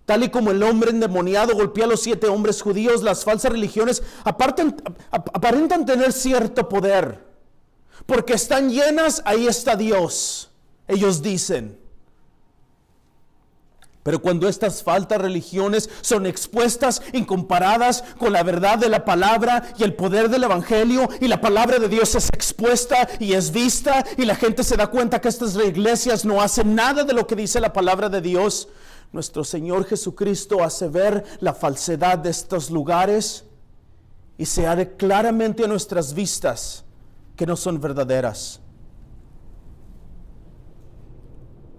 Tal y como el hombre endemoniado golpea a los 7 hombres judíos, las falsas religiones aparentan tener cierto poder. Porque están llenas, ahí está Dios, ellos dicen. Pero cuando estas falsas religiones son expuestas, incomparadas con la verdad de la palabra y el poder del evangelio, y la palabra de Dios es expuesta y es vista, y la gente se da cuenta que estas iglesias no hacen nada de lo que dice la palabra de Dios, nuestro Señor Jesucristo hace ver la falsedad de estos lugares y se hará claramente a nuestras vistas que no son verdaderas.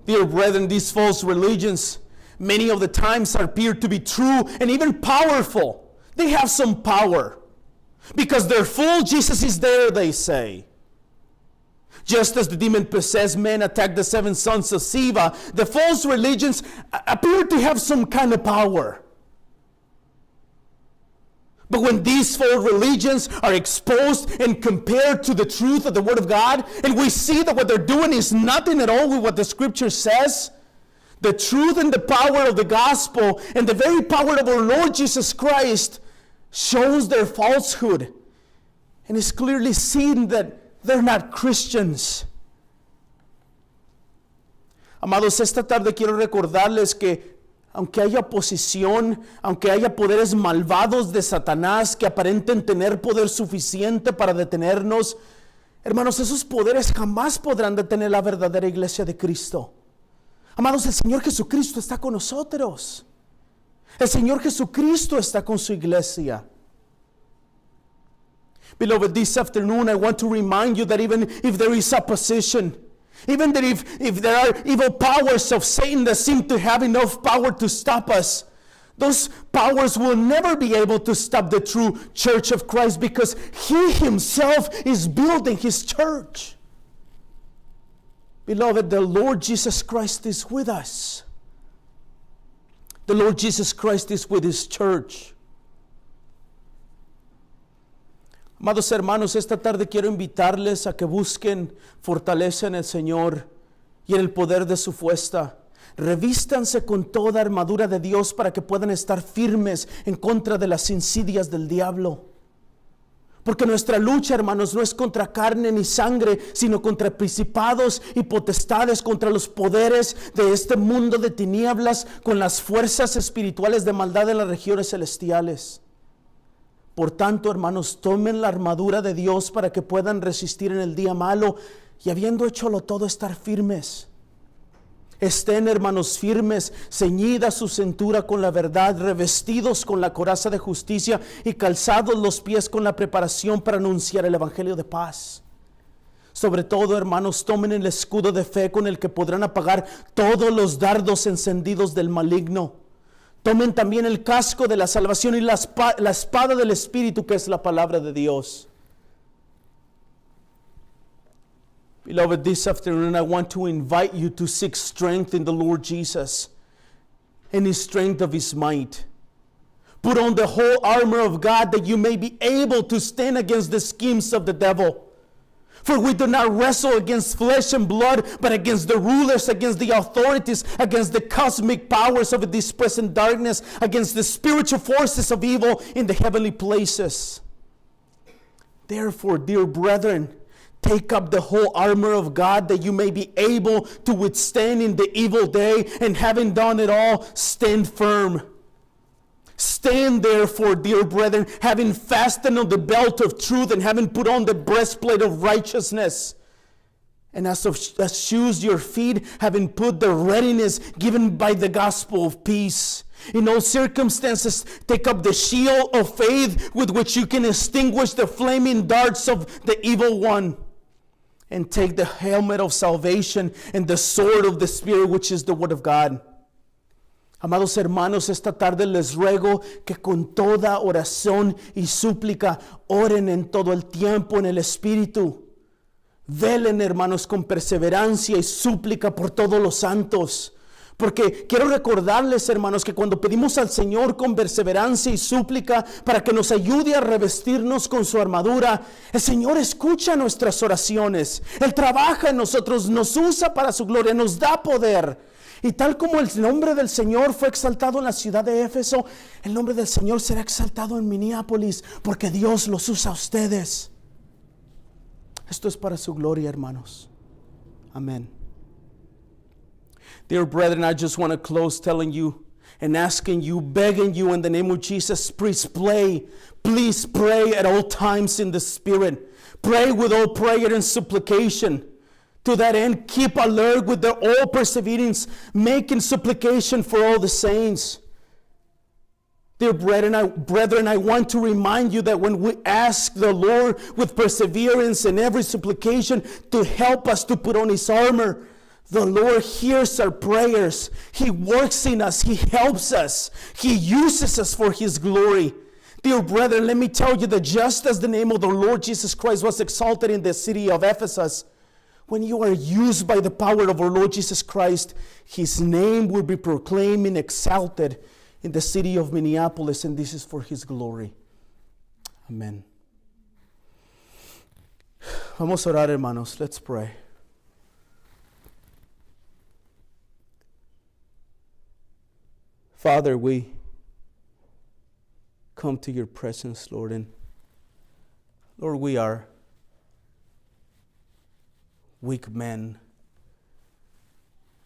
Dear brethren, these false religions many of the times appear to be true and even powerful. They have some power. Because they're full, Jesus is there, they say. Just as the demon-possessed men attacked the 7 sons of Sceva, the false religions appear to have some kind of power. But when these false religions are exposed and compared to the truth of the Word of God, and we see that what they're doing is nothing at all with what the Scripture says, the truth and the power of the gospel and the very power of our Lord Jesus Christ shows their falsehood. And it's clearly seen that they're not Christians. Amados, esta tarde quiero recordarles que aunque haya oposición, aunque haya poderes malvados de Satanás que aparenten tener poder suficiente para detenernos, hermanos, esos poderes jamás podrán detener la verdadera iglesia de Cristo. Amados, el Señor Jesucristo está con nosotros. El Señor Jesucristo está con su iglesia. Beloved, this afternoon I want to remind you that even if there is opposition, even that if there are evil powers of Satan that seem to have enough power to stop us, those powers will never be able to stop the true church of Christ, because He Himself is building His church. Beloved, the Lord Jesus Christ is with us. The Lord Jesus Christ is with His church. Amados hermanos, esta tarde quiero invitarles a que busquen fortaleza en el Señor y en el poder de su fuerza. Revístanse con toda armadura de Dios para que puedan estar firmes en contra de las insidias del diablo. Porque nuestra lucha, hermanos, no es contra carne ni sangre, sino contra principados y potestades, contra los poderes de este mundo de tinieblas, con las fuerzas espirituales de maldad en las regiones celestiales. Por tanto, hermanos, tomen la armadura de Dios para que puedan resistir en el día malo y, habiendo hecholo todo, estar firmes. Estén, hermanos, firmes, ceñida su cintura con la verdad, revestidos con la coraza de justicia y calzados los pies con la preparación para anunciar el evangelio de paz. Sobre todo, hermanos, tomen el escudo de fe con el que podrán apagar todos los dardos encendidos del maligno. Tomen también el casco de la salvación y la espada del Espíritu, que es la palabra de Dios. Beloved, this afternoon I want to invite you to seek strength in the Lord Jesus and His strength of His might. Put on the whole armor of God that you may be able to stand against the schemes of the devil. For we do not wrestle against flesh and blood, but against the rulers, against the authorities, against the cosmic powers of this present darkness, against the spiritual forces of evil in the heavenly places. Therefore, dear brethren, take up the whole armor of God that you may be able to withstand in the evil day, and having done it all, stand firm. Stand therefore, dear brethren, having fastened on the belt of truth and having put on the breastplate of righteousness. And as shoes your feet, having put the readiness given by the gospel of peace. In all circumstances, take up the shield of faith with which you can extinguish the flaming darts of the evil one. And take the helmet of salvation and the sword of the Spirit, which is the word of God. Amados hermanos, esta tarde les ruego que con toda oración y súplica oren en todo el tiempo en el Espíritu. Velen, hermanos, con perseverancia y súplica por todos los santos. Porque quiero recordarles, hermanos, que cuando pedimos al Señor con perseverancia y súplica para que nos ayude a revestirnos con su armadura, el Señor escucha nuestras oraciones. Él trabaja en nosotros, nos usa para su gloria, nos da poder. Y tal como el nombre del Señor fue exaltado en la ciudad de Éfeso, el nombre del Señor será exaltado en Minneapolis, porque Dios los usa a ustedes. Esto es para su gloria, hermanos. Amén. Dear brethren, I just want to close telling you and asking you, begging you in the name of Jesus, please pray at all times in the Spirit. Pray with all prayer and supplication. To that end, keep alert with all perseverance, making supplication for all the saints. Dear brethren, I want to remind you that when we ask the Lord with perseverance and every supplication to help us to put on His armor, the Lord hears our prayers. He works in us. He helps us. He uses us for His glory. Dear brethren, let me tell you that just as the name of the Lord Jesus Christ was exalted in the city of Ephesus, when you are used by the power of our Lord Jesus Christ, His name will be proclaimed and exalted in the city of Minneapolis, and this is for His glory. Amen. Vamos a orar, hermanos. Let's pray. Father, we come to your presence, Lord, and Lord, we are weak men.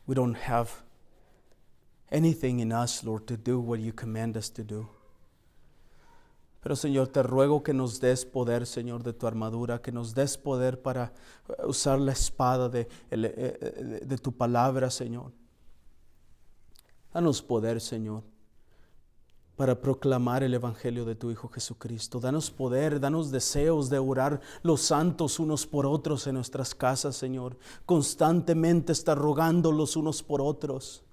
We don't have anything in us, Lord, to do what you command us to do. Pero, Señor, te ruego que nos des poder, Señor, de tu armadura, que nos des poder para usar la espada de tu palabra, Señor. Danos poder, Señor, para proclamar el Evangelio de tu Hijo Jesucristo. Danos poder, danos deseos de orar los santos unos por otros en nuestras casas, Señor. Constantemente estar rogando los unos por otros.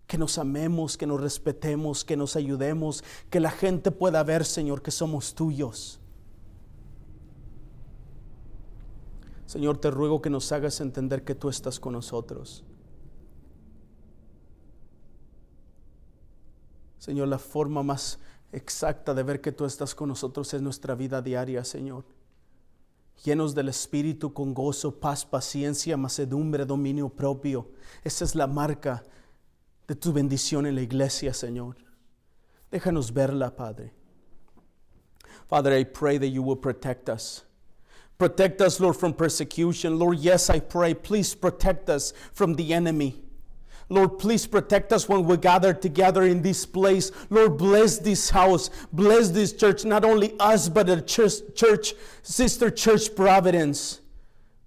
Que nos amemos, que nos respetemos, que nos ayudemos, que la gente pueda ver, Señor, que somos tuyos. Señor, te ruego que nos hagas entender que tú estás con nosotros. Señor, la forma más exacta de ver que tú estás con nosotros es nuestra vida diaria, Señor. Llenos del Espíritu, con gozo, paz, paciencia, mansedumbre, dominio propio. Esa es la marca de tu bendición en la iglesia, Señor. Déjanos verla, Padre. Father, I pray that you will protect us. Protect us, Lord, from persecution. Lord, yes, I pray, please protect us from the enemy. Lord, please protect us when we gather together in this place. Lord, bless this house. Bless this church, not only us, but the church, sister church Providence.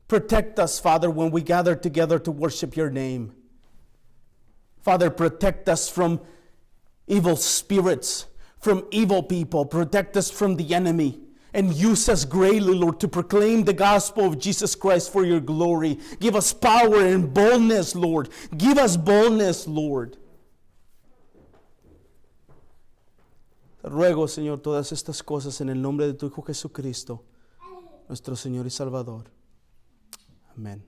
Protect us, Father, when we gather together to worship your name. Father, protect us from evil spirits, from evil people. Protect us from the enemy. And use us greatly, Lord, to proclaim the gospel of Jesus Christ for your glory. Give us power and boldness, Lord. Give us boldness, Lord. Te ruego, Señor, todas estas cosas en el nombre de tu Hijo Jesucristo, nuestro Señor y Salvador. Amén.